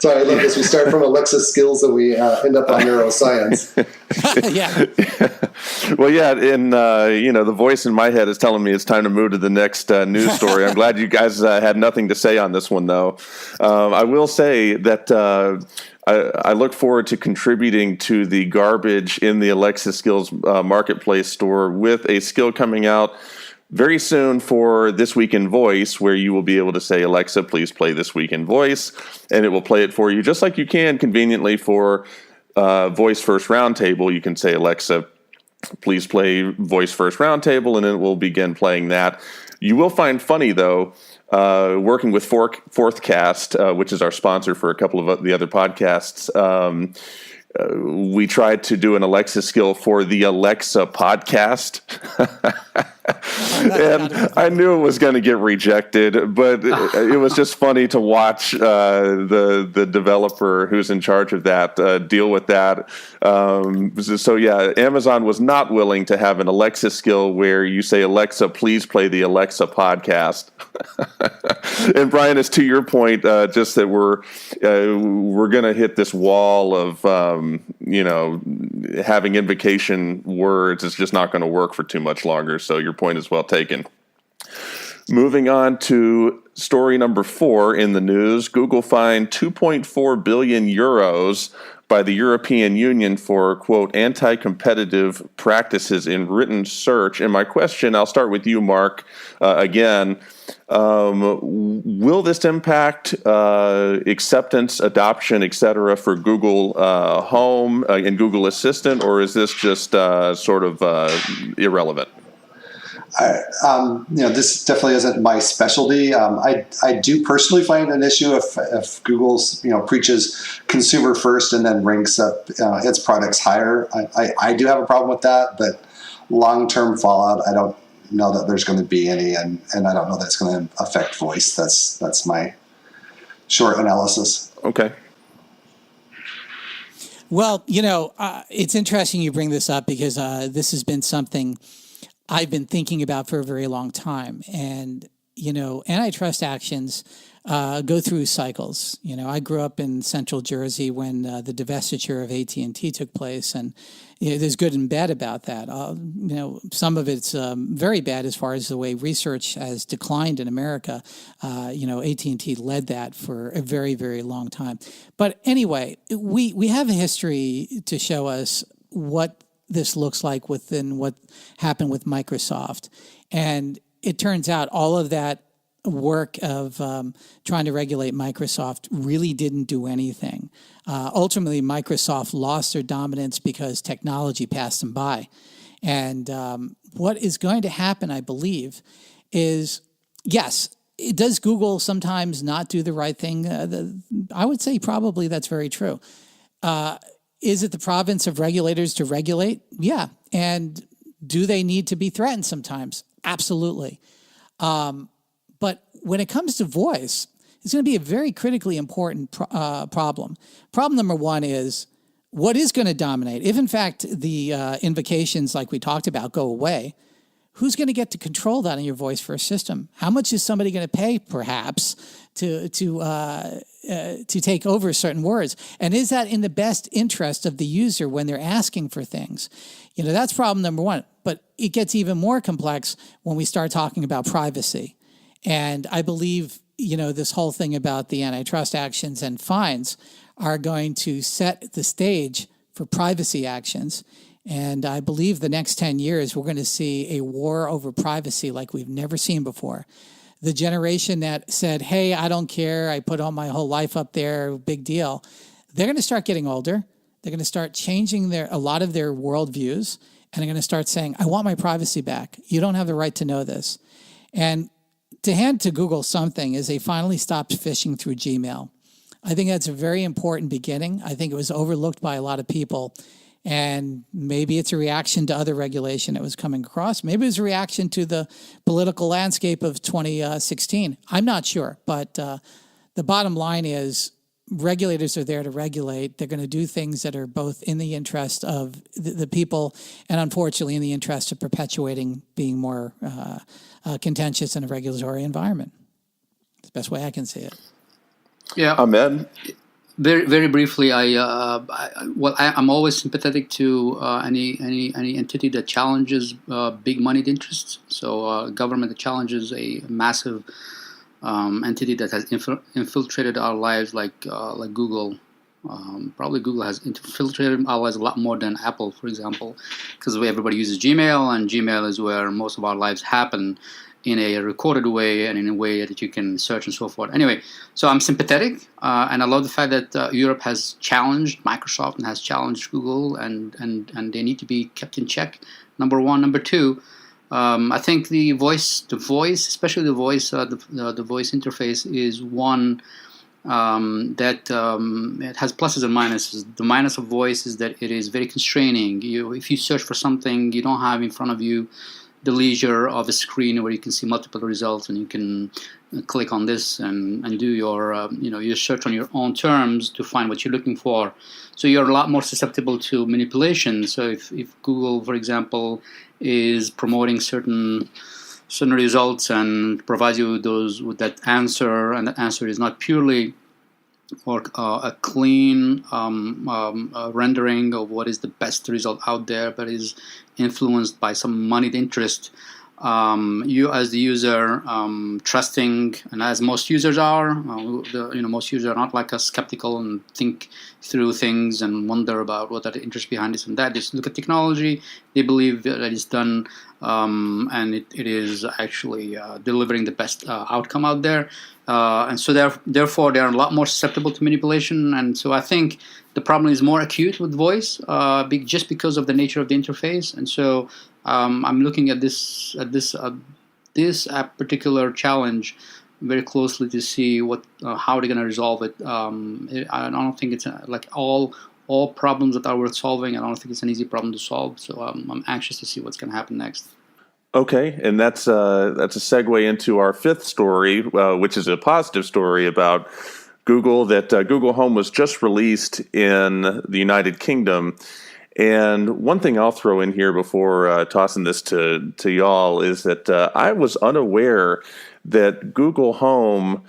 Speaker 3: Sorry, I love this. We start from Alexa skills and we end up on neuroscience.
Speaker 4: Yeah.
Speaker 1: Well, yeah, and the voice in my head is telling me it's time to move to the next news story. I'm glad you guys had nothing to say on this one, though. I will say that I look forward to contributing to the garbage in the Alexa Skills Marketplace store with a skill coming out very soon for This Week in Voice, where you will be able to say, Alexa, please play This Week in Voice, and it will play it for you, just like you can conveniently for Voice First Roundtable. You can say, Alexa, please play Voice First Roundtable, and it will begin playing that. You will find funny, though, working with Fourthcast, which is our sponsor for a couple of the other podcasts. We tried to do an Alexa skill for the Alexa podcast. And I knew it was going to get rejected, but it was just funny to watch the developer who's in charge of that deal with that. So yeah, Amazon was not willing to have an Alexa skill where you say, Alexa, please play the Alexa podcast. And Brian, as to your point, just that we're going to hit this wall of having invocation words is just not going to work for too much longer. So your point is well taken. Moving on to story number 4 in the news, Google fined 2.4 billion euros by the European Union for, quote, anti-competitive practices in written search. And my question, I'll start with you, Mark, again. Will this impact acceptance, adoption, et cetera, for Google Home and Google Assistant, or is this just sort of irrelevant?
Speaker 3: This definitely isn't my specialty. I do personally find an issue if Google's preaches consumer first and then ranks up its products higher. I do have a problem with that, but long-term fallout, I don't know that there's going to be any, and I don't know that it's going to affect voice. That's my short analysis.
Speaker 1: Okay.
Speaker 4: Well, it's interesting you bring this up because this has been something I've been thinking about for a very long time. And, antitrust actions go through cycles. I grew up in central Jersey when the divestiture of AT&T took place. And there's good and bad about that. Some of it's very bad as far as the way research has declined in America. AT&T led that for a very, very long time. But anyway, we have a history to show us what this looks like within what happened with Microsoft. And it turns out all of that work of trying to regulate Microsoft really didn't do anything. Ultimately, Microsoft lost their dominance because technology passed them by. And what is going to happen, I believe, is, yes, does Google sometimes not do the right thing? I would say probably that's very true. Is it the province of regulators to regulate? Yeah. And do they need to be threatened sometimes? Absolutely. But when it comes to voice, it's going to be a very critically important problem. Problem number 1 is, what is going to dominate? If, in fact, the invocations like we talked about go away, who's going to get to control that in your voice first system? How much is somebody going to pay, perhaps, to take over certain words? And is that in the best interest of the user when they're asking for things? That's problem number 1. But it gets even more complex when we start talking about privacy. And I believe, this whole thing about the antitrust actions and fines are going to set the stage for privacy actions. And I believe the next 10 years, we're going to see a war over privacy like we've never seen before. The generation that said, hey, I don't care, I put all my whole life up there, big deal, they're going to start getting older. They're going to start changing a lot of their worldviews, and they're going to start saying, I want my privacy back. You don't have the right to know this. And to hand to Google something is they finally stopped phishing through Gmail. I think that's a very important beginning. I think it was overlooked by a lot of people. And maybe it's a reaction to other regulation that was coming across. Maybe it's a reaction to the political landscape of 2016. I'm not sure. But the bottom line is regulators are there to regulate. They're going to do things that are both in the interest of the people and, unfortunately, in the interest of perpetuating being more contentious in a regulatory environment. It's the best way I can see it.
Speaker 2: Yeah.
Speaker 1: Ahmed?
Speaker 2: Very, very briefly, I'm always sympathetic to any entity that challenges big moneyed interests. So government that challenges a massive entity that has infiltrated our lives, like Google. Probably Google has infiltrated our lives a lot more than Apple, for example, because everybody uses Gmail, and Gmail is where most of our lives happen, in a recorded way and in a way that you can search and so forth. Anyway, so I'm sympathetic, and I love the fact that Europe has challenged Microsoft and has challenged Google, and they need to be kept in check. Number one. Number two, I think the voice, especially the voice interface, is one that it has pluses and minuses. The minus of voice is that it is very constraining. If you search for something, you don't have in front of you the leisure of a screen where you can see multiple results, and you can click on this and do your your search on your own terms to find what you're looking for. So you're a lot more susceptible to manipulation. So if Google, for example, is promoting certain results and provides you with that answer, and that answer is not purely or a clean rendering of what is the best result out there, but is influenced by some moneyed interest, you as the user, trusting, and as most users are, most users are not like us, skeptical and think through things and wonder about what are the interests behind this and that. Just look at technology. They believe that it's done, and it is actually delivering the best outcome out there. And so therefore, they are a lot more susceptible to manipulation. And so I think the problem is more acute with voice, just because of the nature of the interface. And so I'm looking at this particular challenge very closely to see how they're going to resolve it. I don't think it's like all problems that are worth solving. I don't think it's an easy problem to solve. So I'm anxious to see what's going to happen next.
Speaker 1: Okay, and that's a segue into our fifth story, which is a positive story about Google, that Google Home was just released in the United Kingdom. And one thing I'll throw in here before tossing this to y'all is that I was unaware that Google Home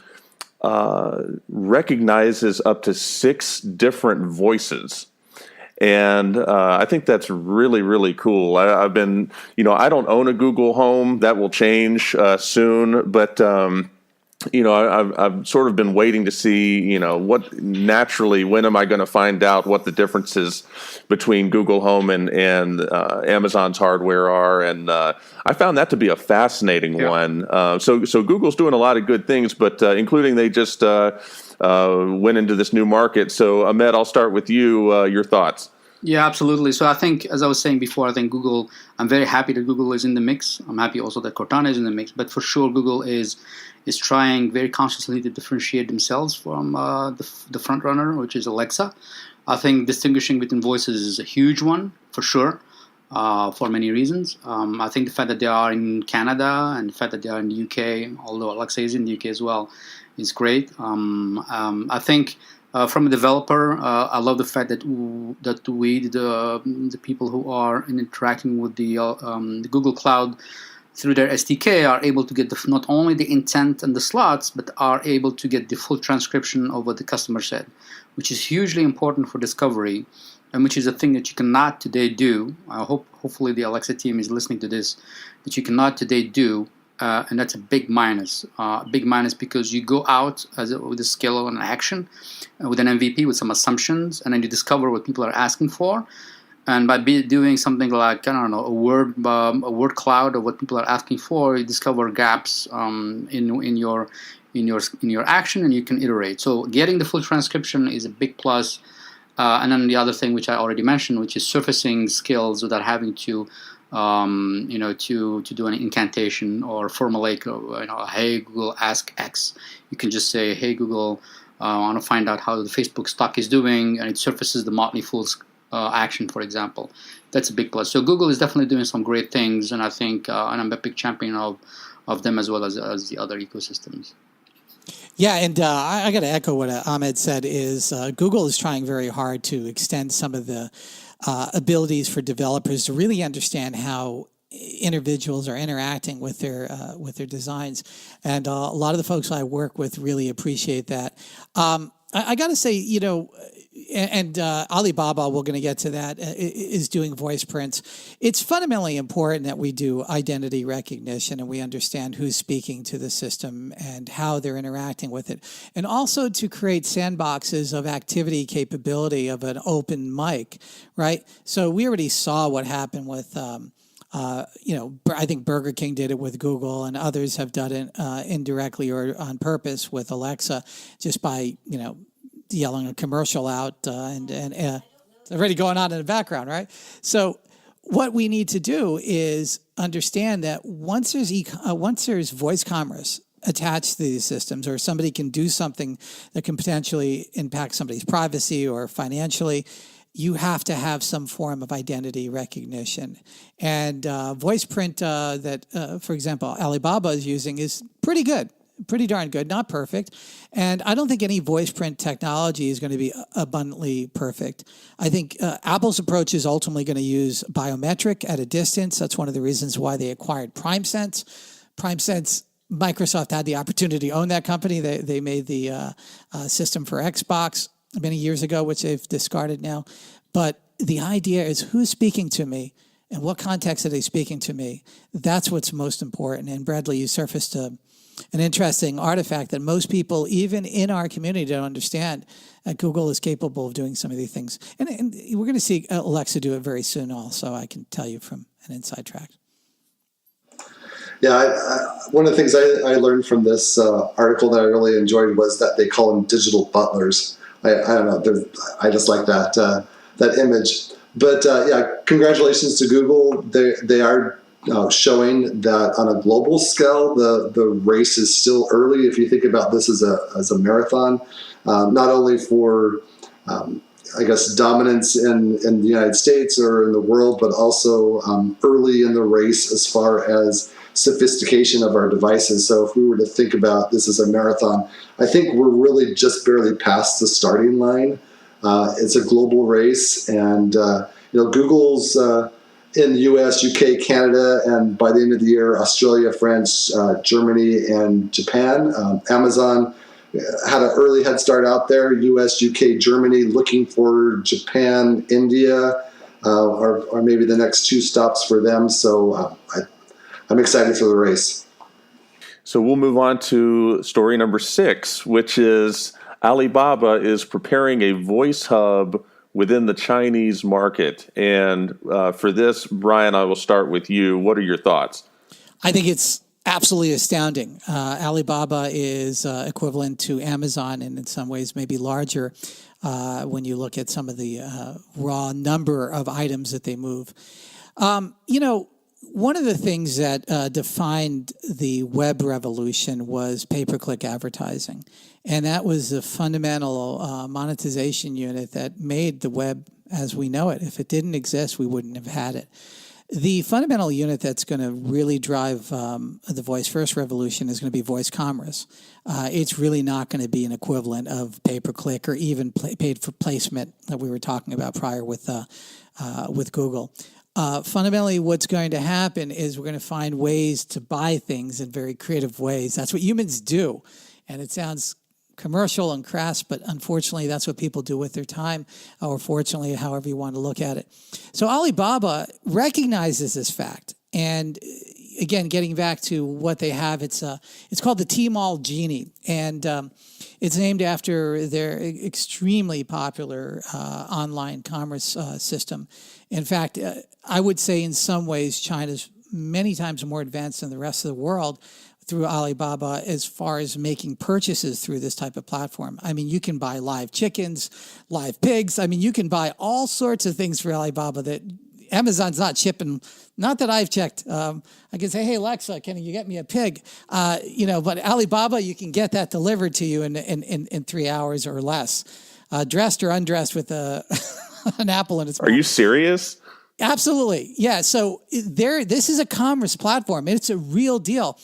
Speaker 1: recognizes up to 6 different voices. And I think that's really, really cool. I've been, I don't own a Google Home. That will change soon. But, I've sort of been waiting to see, when am I going to find out what the differences between Google Home and Amazon's hardware are. And I found that to be a fascinating one. So Google's doing a lot of good things, but including they just went into this new market. So Ahmed, I'll start with you. Your thoughts?
Speaker 2: Yeah, absolutely. So I think, as I was saying before, I'm very happy that Google is in the mix. I'm happy also that Cortana is in the mix. But for sure, Google is trying very consciously to differentiate themselves from the front runner, which is Alexa. I think distinguishing between voices is a huge one, for sure, for many reasons. I think the fact that they are in Canada and the fact that they are in the UK, although Alexa is in the UK as well, is great. I think from a developer, I love the fact that we, the people who are interacting with the Google Cloud through their SDK, are able to get not only the intent and the slots, but are able to get the full transcription of what the customer said, which is hugely important for discovery, and which is a thing that you cannot today do. Hopefully the Alexa team is listening to this, that you cannot today do. And that's a big minus. Because you go out with a skill and an action, with an MVP, with some assumptions, and then you discover what people are asking for. And by doing something like, a word cloud of what people are asking for, you discover gaps in your action, and you can iterate. So getting the full transcription is a big plus. And then the other thing, which I already mentioned, which is surfacing skills without having to to do an incantation or formulate, hey Google, ask X. You can just say, hey Google, I want to find out how the Facebook stock is doing, and it surfaces the Motley Fool's action, for example. That's a big plus. So Google is definitely doing some great things, and I think, and I'm a big champion of them as well as the other ecosystems.
Speaker 4: Yeah, and I got to echo what Ahmed said. Is Google is trying very hard to extend some of the abilities for developers to really understand how individuals are interacting with their designs, and a lot of the folks I work with really appreciate that. I got to say, and Alibaba, we're going to get to that, is doing voice prints. It's fundamentally important that we do identity recognition and we understand who's speaking to the system and how they're interacting with it. And also to create sandboxes of activity capability of an open mic, right? So we already saw what happened with, I think Burger King did it with Google, and others have done it indirectly or on purpose with Alexa, just by, yelling a commercial out and it's already going on in the background, right? So what we need to do is understand that once there's voice commerce attached to these systems, or somebody can do something that can potentially impact somebody's privacy or financially, you have to have some form of identity recognition. And voice print that, for example, Alibaba is using is pretty good. Pretty darn good, not perfect. And I don't think any voice print technology is going to be abundantly perfect. I think Apple's approach is ultimately going to use biometric at a distance. That's one of the reasons why they acquired PrimeSense. PrimeSense, Microsoft had the opportunity to own that company. They made the system for Xbox many years ago, which they've discarded now. But the idea is who's speaking to me and what context are they speaking to me? That's what's most important. And Bradley, you surfaced an interesting artifact that most people, even in our community, don't understand. Google is capable of doing some of these things. And we're going to see Alexa do it very soon also, I can tell you from an inside track.
Speaker 3: Yeah, one of the things I learned from this article that I really enjoyed was that they call them digital butlers. I don't know, I just like that image. But congratulations to Google. They are showing that on a global scale, the race is still early. If you think about this as a marathon, not only for dominance in the United States or in the world, but also early in the race as far as sophistication of our devices. So if we were to think about this as a marathon, I think we're really just barely past the starting line. It's a global race, and Google's in the US, UK, Canada, and by the end of the year, Australia, France, Germany, and Japan. Amazon had an early head start out there. US, UK, Germany, looking for Japan, India, are maybe the next two stops for them. So I'm excited for the race.
Speaker 1: So we'll move on to story number 6, which is Alibaba is preparing a voice hub within the Chinese market. And for this, Brian, I will start with you. What are your thoughts?
Speaker 4: I think it's absolutely astounding. Alibaba is equivalent to Amazon, and in some ways maybe larger when you look at some of the raw number of items that they move. One of the things that defined the web revolution was pay-per-click advertising. And that was the fundamental monetization unit that made the web as we know it. If it didn't exist, we wouldn't have had it. The fundamental unit that's going to really drive the voice-first revolution is going to be voice commerce. It's really not going to be an equivalent of pay-per-click or even paid for placement that we were talking about prior with Google. Fundamentally, what's going to happen is we're going to find ways to buy things in very creative ways. That's what humans do. And it sounds commercial and crass, but unfortunately, that's what people do with their time, or fortunately, however you want to look at it. So Alibaba recognizes this fact. And again, getting back to what they have, it's called the Tmall Genie. And it's named after their extremely popular online commerce system. In fact, I would say in some ways, China's many times more advanced than the rest of the world through Alibaba as far as making purchases through this type of platform. I mean, you can buy live chickens, live pigs. I mean, you can buy all sorts of things for Alibaba that Amazon's not shipping. Not that I've checked. I can say, hey, Alexa, can you get me a pig? But Alibaba, you can get that delivered to you in 3 hours or less, dressed or undressed with a an apple in its
Speaker 1: Are
Speaker 4: mouth.
Speaker 1: you serious?
Speaker 4: Absolutely. Yeah. So this is a commerce platform. It's a real deal.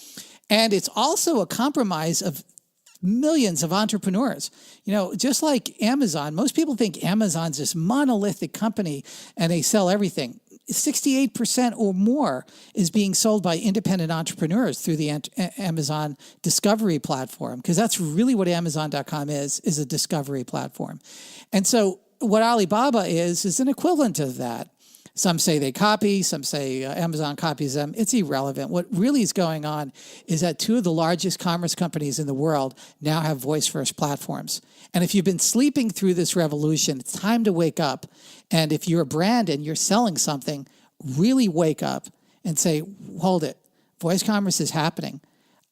Speaker 4: And it's also a compromise of millions of entrepreneurs. Just like Amazon, most people think Amazon's this monolithic company and they sell everything. 68% or more is being sold by independent entrepreneurs through the Amazon discovery platform, because that's really what Amazon.com is a discovery platform. And so what Alibaba is an equivalent of that. Some say they copy, some say Amazon copies them. It's irrelevant. What really is going on is that two of the largest commerce companies in the world now have voice-first platforms. And if you've been sleeping through this revolution, it's time to wake up. And if you're a brand and you're selling something, really wake up and say, hold it, voice commerce is happening.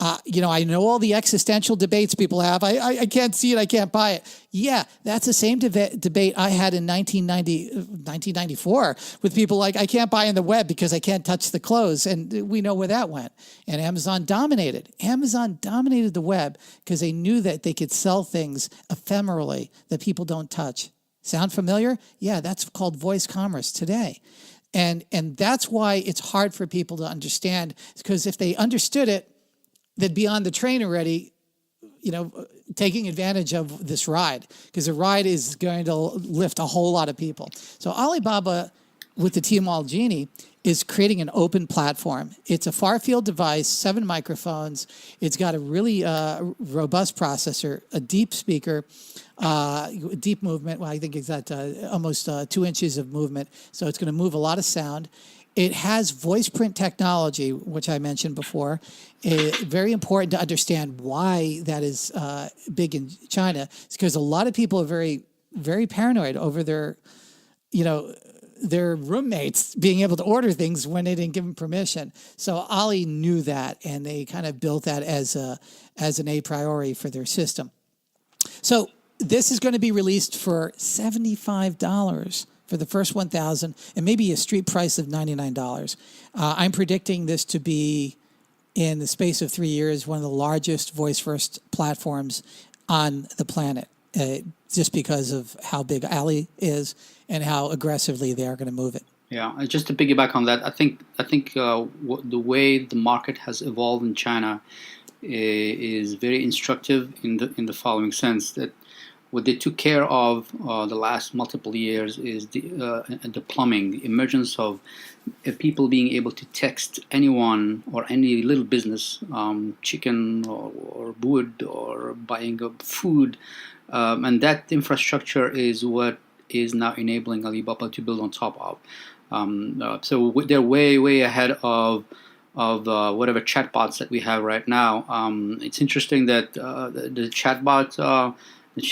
Speaker 4: I know all the existential debates people have. I can't see it. I can't buy it. Yeah, that's the same debate I had in 1994 with people like, I can't buy on the web because I can't touch the clothes. And we know where that went. And Amazon dominated. Amazon dominated the web because they knew that they could sell things ephemerally that people don't touch. Sound familiar? Yeah, that's called voice commerce today. And that's why it's hard for people to understand, because if they understood it, they'd be on the train already, taking advantage of this ride, because the ride is going to lift a whole lot of people. So Alibaba, with the Tmall Genie, is creating an open platform. It's a far-field device, 7 microphones. It's got a really robust processor, a deep speaker, deep movement. Well, I think it's got almost 2 inches of movement. So it's going to move a lot of sound. It has voice print technology, which I mentioned before. Very important to understand why that is big in China. It's because a lot of people are very, very paranoid over their roommates being able to order things when they didn't give them permission. So Ali knew that, and they kind of built that as an a priori for their system. So this is going to be released for $75 for the first 1,000, and maybe a street price of $99. I'm predicting this to be, in the space of 3 years, one of the largest voice-first platforms on the planet, just because of how big Ali is and how aggressively they are going to move it.
Speaker 2: Yeah, and just to piggyback on that, I think the way the market has evolved in China is very instructive in the following sense, that what they took care of the last multiple years is the plumbing, the emergence of people being able to text anyone or any little business, chicken or wood or buying up food, and that infrastructure is what is now enabling Alibaba to build on top of. So they're way ahead of whatever chatbots that we have right now. It's interesting that the chatbot. Let's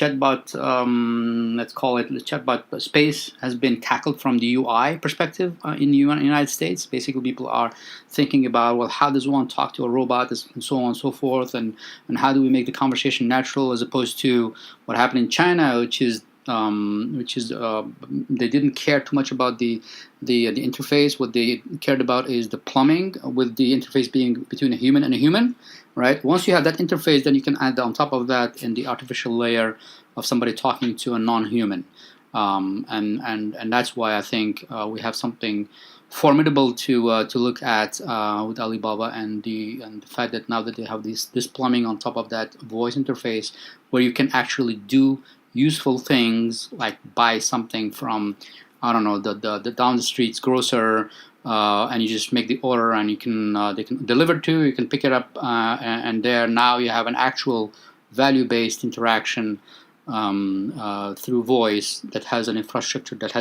Speaker 2: call it the chatbot space, has been tackled from the UI perspective in the United States. Basically, people are thinking about, well, how does one talk to a robot, and so on and so forth, and how do we make the conversation natural, as opposed to what happened in China, which is they didn't care too much about the interface. What they cared about is the plumbing, with the interface being between a human and a human. Right. Once you have that interface, then you can add on top of that in the artificial layer of somebody talking to a non-human, and that's why I think we have something formidable to look at with Alibaba, and the fact that now that they have this plumbing on top of that voice interface, where you can actually do useful things like buy something from, I don't know, the down the street's grocer. And you just make the order, and they can deliver it to you. You can pick it up, and there now you have an actual value-based interaction through voice that has an infrastructure that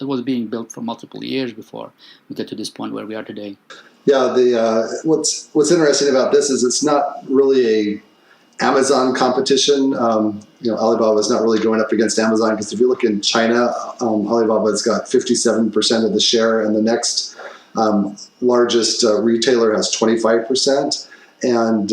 Speaker 2: was being built for multiple years before we get to this point where we are today.
Speaker 3: Yeah, what's interesting about this is it's not really a Amazon competition. Alibaba is not really going up against Amazon, because if you look in China, Alibaba's got 57% of the share, and the next largest retailer has 25%. And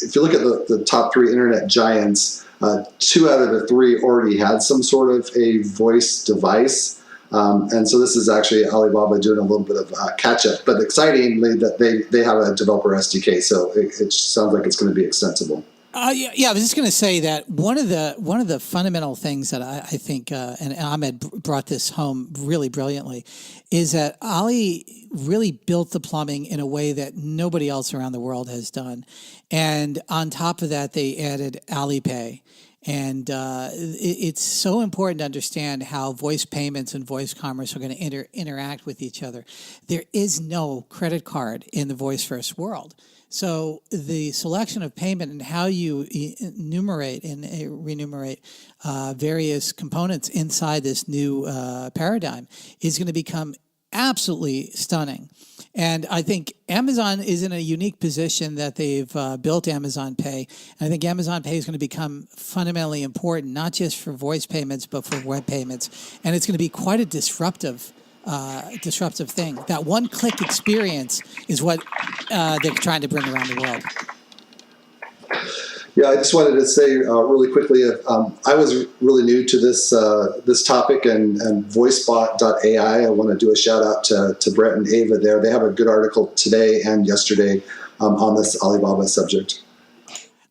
Speaker 3: if you look at the top 3 internet giants, 2 out of the 3 already had some sort of a voice device. And so this is actually Alibaba doing a little bit of catch-up. But excitingly, that they have a developer SDK, so it sounds like it's going to be extensible.
Speaker 4: Yeah, I was just going to say that one of the fundamental things that I think, and Ahmed brought this home really brilliantly, is that Ali really built the plumbing in a way that nobody else around the world has done, and on top of that, they added Alipay. And it's so important to understand how voice payments and voice commerce are going to interact with each other. There is no credit card in the voice first world. So the selection of payment and how you enumerate and remunerate various components inside this new paradigm is going to become absolutely stunning. And I think Amazon is in a unique position that they've built Amazon Pay. And I think Amazon Pay is going to become fundamentally important, not just for voice payments, but for web payments. And it's going to be quite a disruptive thing. That one-click experience is what they're trying to bring around the world.
Speaker 3: Yeah, I just wanted to say really quickly, I was really new to this topic and voicebot.ai. I want to do a shout out to Brett and Ava there. They have a good article today and yesterday on this Alibaba subject.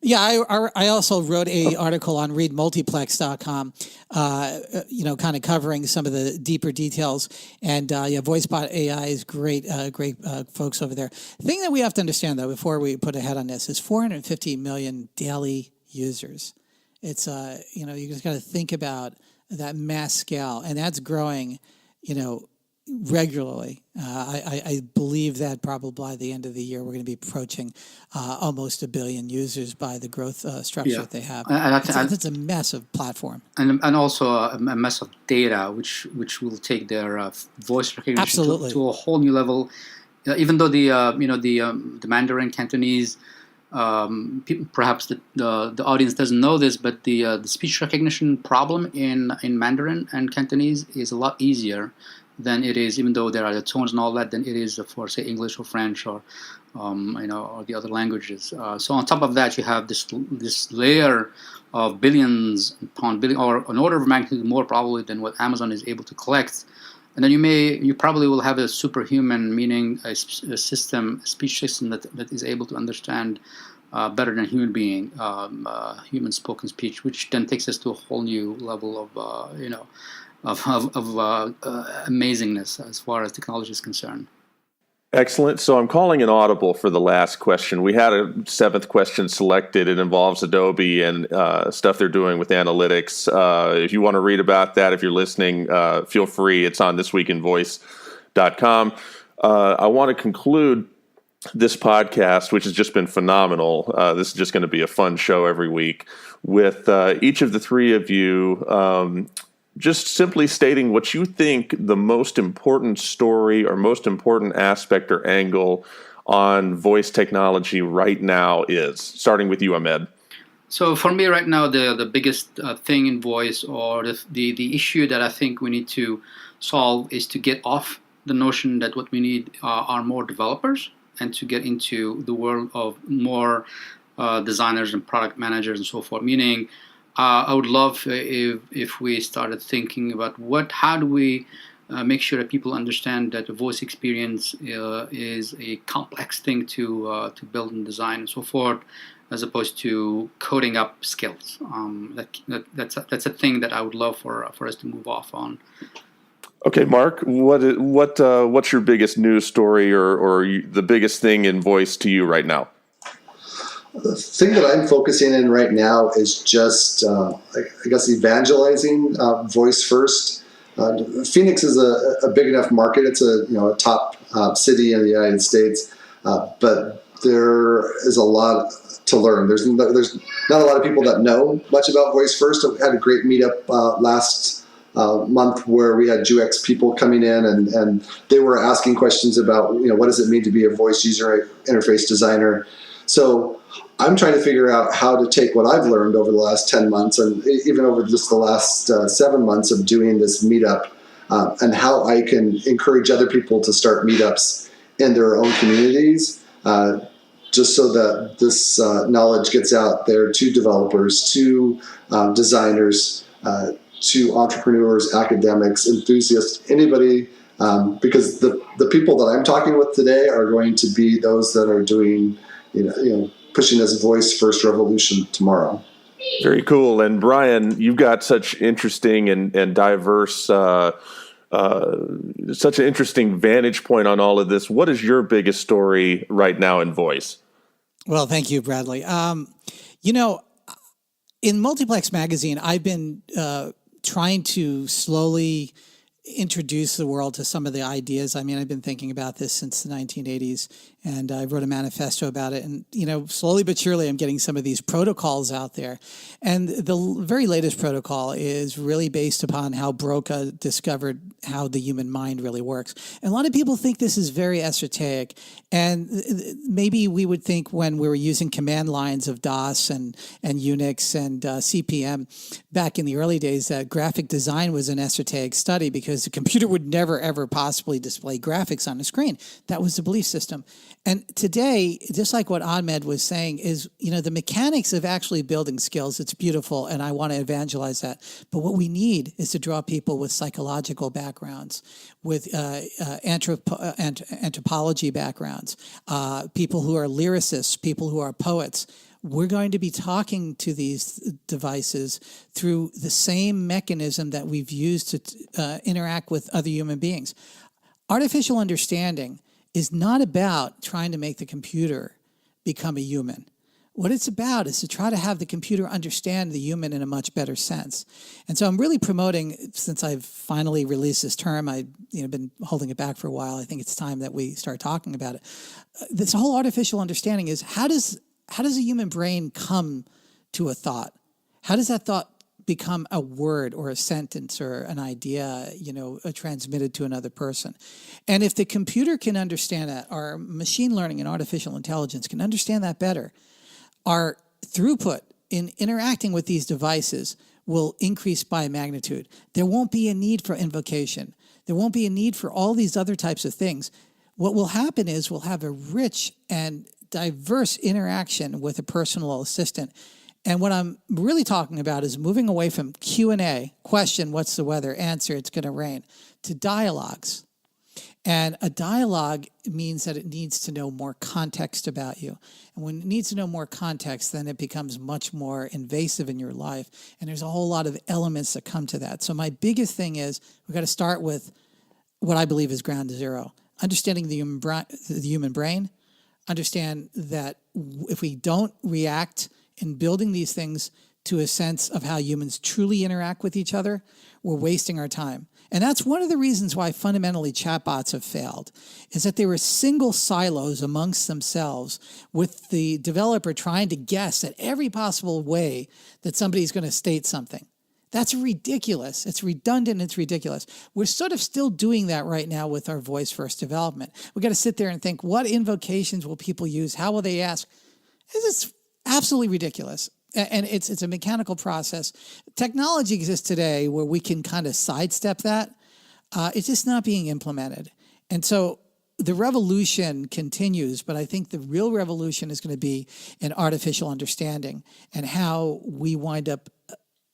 Speaker 4: Yeah, I also wrote a article on readmultiplex.com, kind of covering some of the deeper details. And VoiceBot AI is great folks over there. The thing that we have to understand, though, before we put a head on this, is 450 million daily users. It's you just got to think about that mass scale, and that's growing, regularly. I believe that probably by the end of the year, we're going to be approaching almost 1 billion users by the growth structure that they have. It's a massive platform.
Speaker 2: And also a massive data, which will take their voice recognition to a whole new level. Even though the Mandarin Cantonese, perhaps the audience doesn't know this, but the speech recognition problem in Mandarin and Cantonese is a lot easier than it is, even though there are the tones and all that, than it is for, say, English or French or or the other languages. So on top of that, you have this layer of billions upon billion, or an order of magnitude more probably than what Amazon is able to collect. And then you probably will have a superhuman, meaning a speech system that is able to understand better than a human being, human spoken speech, which then takes us to a whole new level of amazingness as far as technology is concerned.
Speaker 1: Excellent. So I'm calling an audible for the last question. We had a 7th question selected. It involves Adobe and stuff they're doing with analytics. If you want to read about that, if you're listening, feel free. It's on thisweekinvoice.com. I want to conclude this podcast, which has just been phenomenal. This is just going to be a fun show every week with each of the three of you just simply stating what you think the most important story or most important aspect or angle on voice technology right now is. Starting with you, Ahmed.
Speaker 2: So for me right now, the biggest thing in voice, or the issue that I think we need to solve, is to get off the notion that what we need are more developers, and to get into the world of more designers and product managers and so forth. Meaning, I would love if we started thinking about how do we make sure that people understand that the voice experience is a complex thing to build and design and so forth, as opposed to coding up skills. That's a thing that I would love for us to move off on.
Speaker 1: Okay, Mark, what's your biggest news story or the biggest thing in voice to you right now?
Speaker 3: The thing that I'm focusing in right now is just, evangelizing voice first. Phoenix is a big enough market. It's a top city in the United States, but there is a lot to learn. There's not a lot of people that know much about voice first. We had a great meetup last month where we had UX people coming in and they were asking questions about, what does it mean to be a voice user interface designer? So I'm trying to figure out how to take what I've learned over the last 10 months and even over just the last 7 months of doing this meetup and how I can encourage other people to start meetups in their own communities, just so that this knowledge gets out there to developers, to designers, to entrepreneurs, academics, enthusiasts, anybody, because the people that I'm talking with today are going to be those that are doing pushing this voice first revolution tomorrow.
Speaker 1: Very cool. And Brian, you've got such interesting and diverse, such an interesting vantage point on all of this. What is your biggest story right now in voice?
Speaker 4: Well, thank you, Bradley. You know, in Multiplex Magazine, I've been trying to slowly introduce the world to some of the ideas. I mean, I've been thinking about this since the 1980s, and I wrote a manifesto about it. And, you know, slowly but surely, I'm getting some of these protocols out there. And the very latest protocol is really based upon how Broca discovered how the human mind really works. And a lot of people think this is very esoteric. And maybe we would think when we were using command lines of DOS and Unix and CPM back in the early days that graphic design was an esoteric study because the computer would never, ever possibly display graphics on a screen. That was the belief system. And today, just like what Ahmed was saying, is, you know, the mechanics of actually building skills, it's beautiful, and I want to evangelize that. But what we need is to draw people with psychological backgrounds, with anthropology backgrounds, people who are lyricists, people who are poets. We're going to be talking to these devices through the same mechanism that we've used to interact with other human beings. Artificial understanding is not about trying to make the computer become a human. What it's about is to try to have the computer understand the human in a much better sense. And so I'm really promoting, since I've finally released this term, I've been holding it back for a while. I think it's time that we start talking about it. This whole artificial understanding is how does a human brain come to a thought? How does that thought become a word or a sentence or an idea, transmitted to another person? And if the computer can understand that, or machine learning and artificial intelligence can understand that better, our throughput in interacting with these devices will increase by a magnitude. There won't be a need for invocation. There won't be a need for all these other types of things. What will happen is we'll have a rich and diverse interaction with a personal assistant. And what I'm really talking about is moving away from Q&A, question, what's the weather, answer, it's going to rain, to dialogues. And a dialogue means that it needs to know more context about you. And when it needs to know more context, then it becomes much more invasive in your life. And there's a whole lot of elements that come to that. So my biggest thing is we've got to start with what I believe is ground zero. Understanding the human brain, understand that if we don't react in building these things to a sense of how humans truly interact with each other, we're wasting our time. And that's one of the reasons why fundamentally chatbots have failed, is that they were single silos amongst themselves, with the developer trying to guess at every possible way that somebody's going to state something. That's ridiculous. It's redundant. It's ridiculous. We're sort of still doing that right now with our voice first development. We've got to sit there and think, what invocations will people use? How will they ask? This is absolutely ridiculous. And it's a mechanical process. Technology exists today where we can kind of sidestep that. It's just not being implemented. And so the revolution continues, but I think the real revolution is going to be in artificial understanding and how we wind up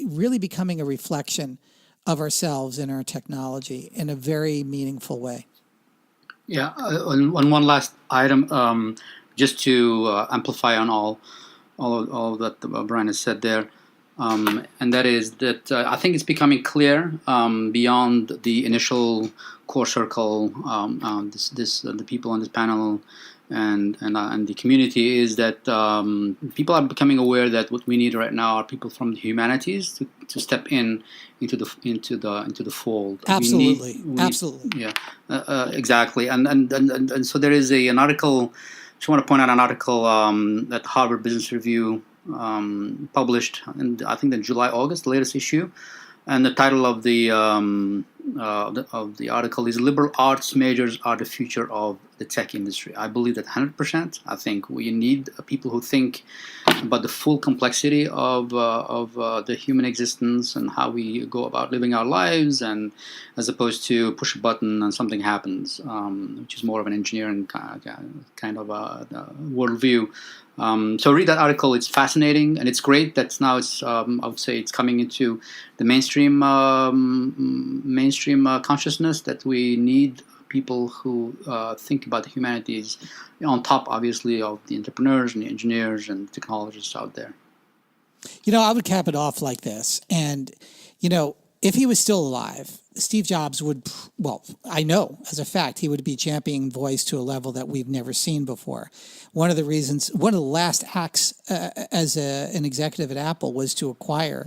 Speaker 4: really becoming a reflection of ourselves in our technology in a very meaningful way.
Speaker 2: Yeah, on one last item, just to amplify on all that Brian has said there, and that is that I think it's becoming clear beyond the initial core circle, the people on this panel and the community, is that people are becoming aware that what we need right now are people from the humanities to step into the fold.
Speaker 4: Absolutely,
Speaker 2: absolutely. Yeah, exactly. And so there is an article. I just want to point out an article that Harvard Business Review published, in, I think, the July-August, the latest issue, and the title of the article is "Liberal Arts Majors Are the Future of the Tech Industry." I believe that 100%. I think we need people who think about the full complexity of the human existence and how we go about living our lives, and as opposed to push a button and something happens, which is more of an engineering kind of worldview. So read that article. It's fascinating, and it's great that now it's I would say it's coming into the mainstream consciousness that we need people who think about the humanities, on top, obviously, of the entrepreneurs and the engineers and technologists out there.
Speaker 4: I would cap it off like this. And, if he was still alive, Steve Jobs would, I know as a fact, he would be championing voice to a level that we've never seen before. One of the last acts as an executive at Apple was to acquire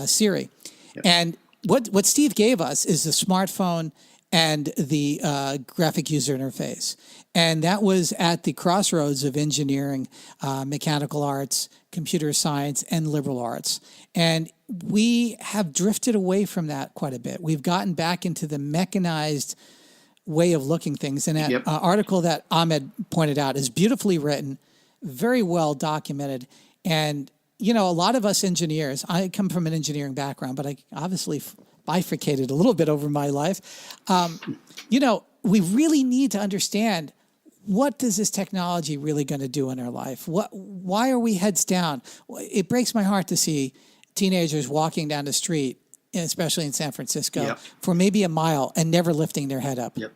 Speaker 4: Siri. Yep. And what Steve gave us is the smartphone and the graphic user interface. And that was at the crossroads of engineering, mechanical arts, computer science, and liberal arts. And we have drifted away from that quite a bit. We've gotten back into the mechanized way of looking things. And that article that Ahmed pointed out is beautifully written, very well documented. And, a lot of us engineers, I come from an engineering background, but I obviously bifurcated a little bit over my life. We really need to understand, what is this technology really going to do in our life? Why are we heads down? It breaks my heart to see teenagers walking down the street, especially in San Francisco, for maybe a mile and never lifting their head up.
Speaker 2: Yep.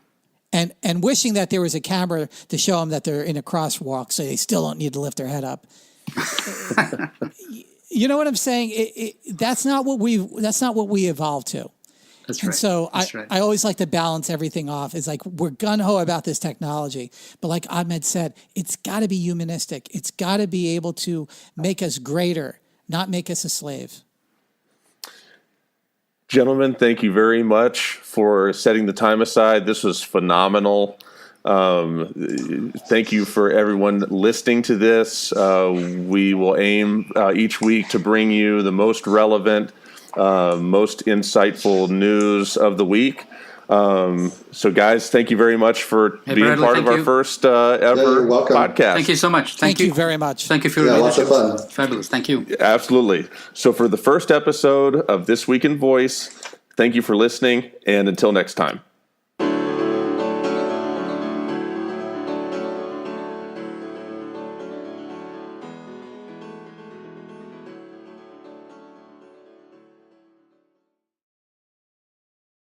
Speaker 4: And wishing that there was a camera to show them that they're in a crosswalk, so they still don't need to lift their head up. You know what I'm saying? That's not what we evolved to.
Speaker 2: That's
Speaker 4: and
Speaker 2: right.
Speaker 4: So
Speaker 2: That's right.
Speaker 4: I always like to balance everything off. It's like we're gung-ho about this technology, but like Ahmed said, it's got to be humanistic. It's got to be able to make us greater, not make us a slave.
Speaker 1: Gentlemen, thank you very much for setting the time aside. This was phenomenal. Thank you for everyone listening to this. We will aim each week to bring you the most relevant, most insightful news of the week. So, guys, thank you very much for being
Speaker 2: Bradley,
Speaker 1: part of our first ever podcast.
Speaker 2: Thank you so much.
Speaker 4: Thank you very much.
Speaker 2: Thank you for your
Speaker 3: lots of
Speaker 2: leadership.
Speaker 3: fun.
Speaker 2: Fabulous. Thank you.
Speaker 1: Absolutely. So, for the first episode of This Week in Voice, thank you for listening, and until next time.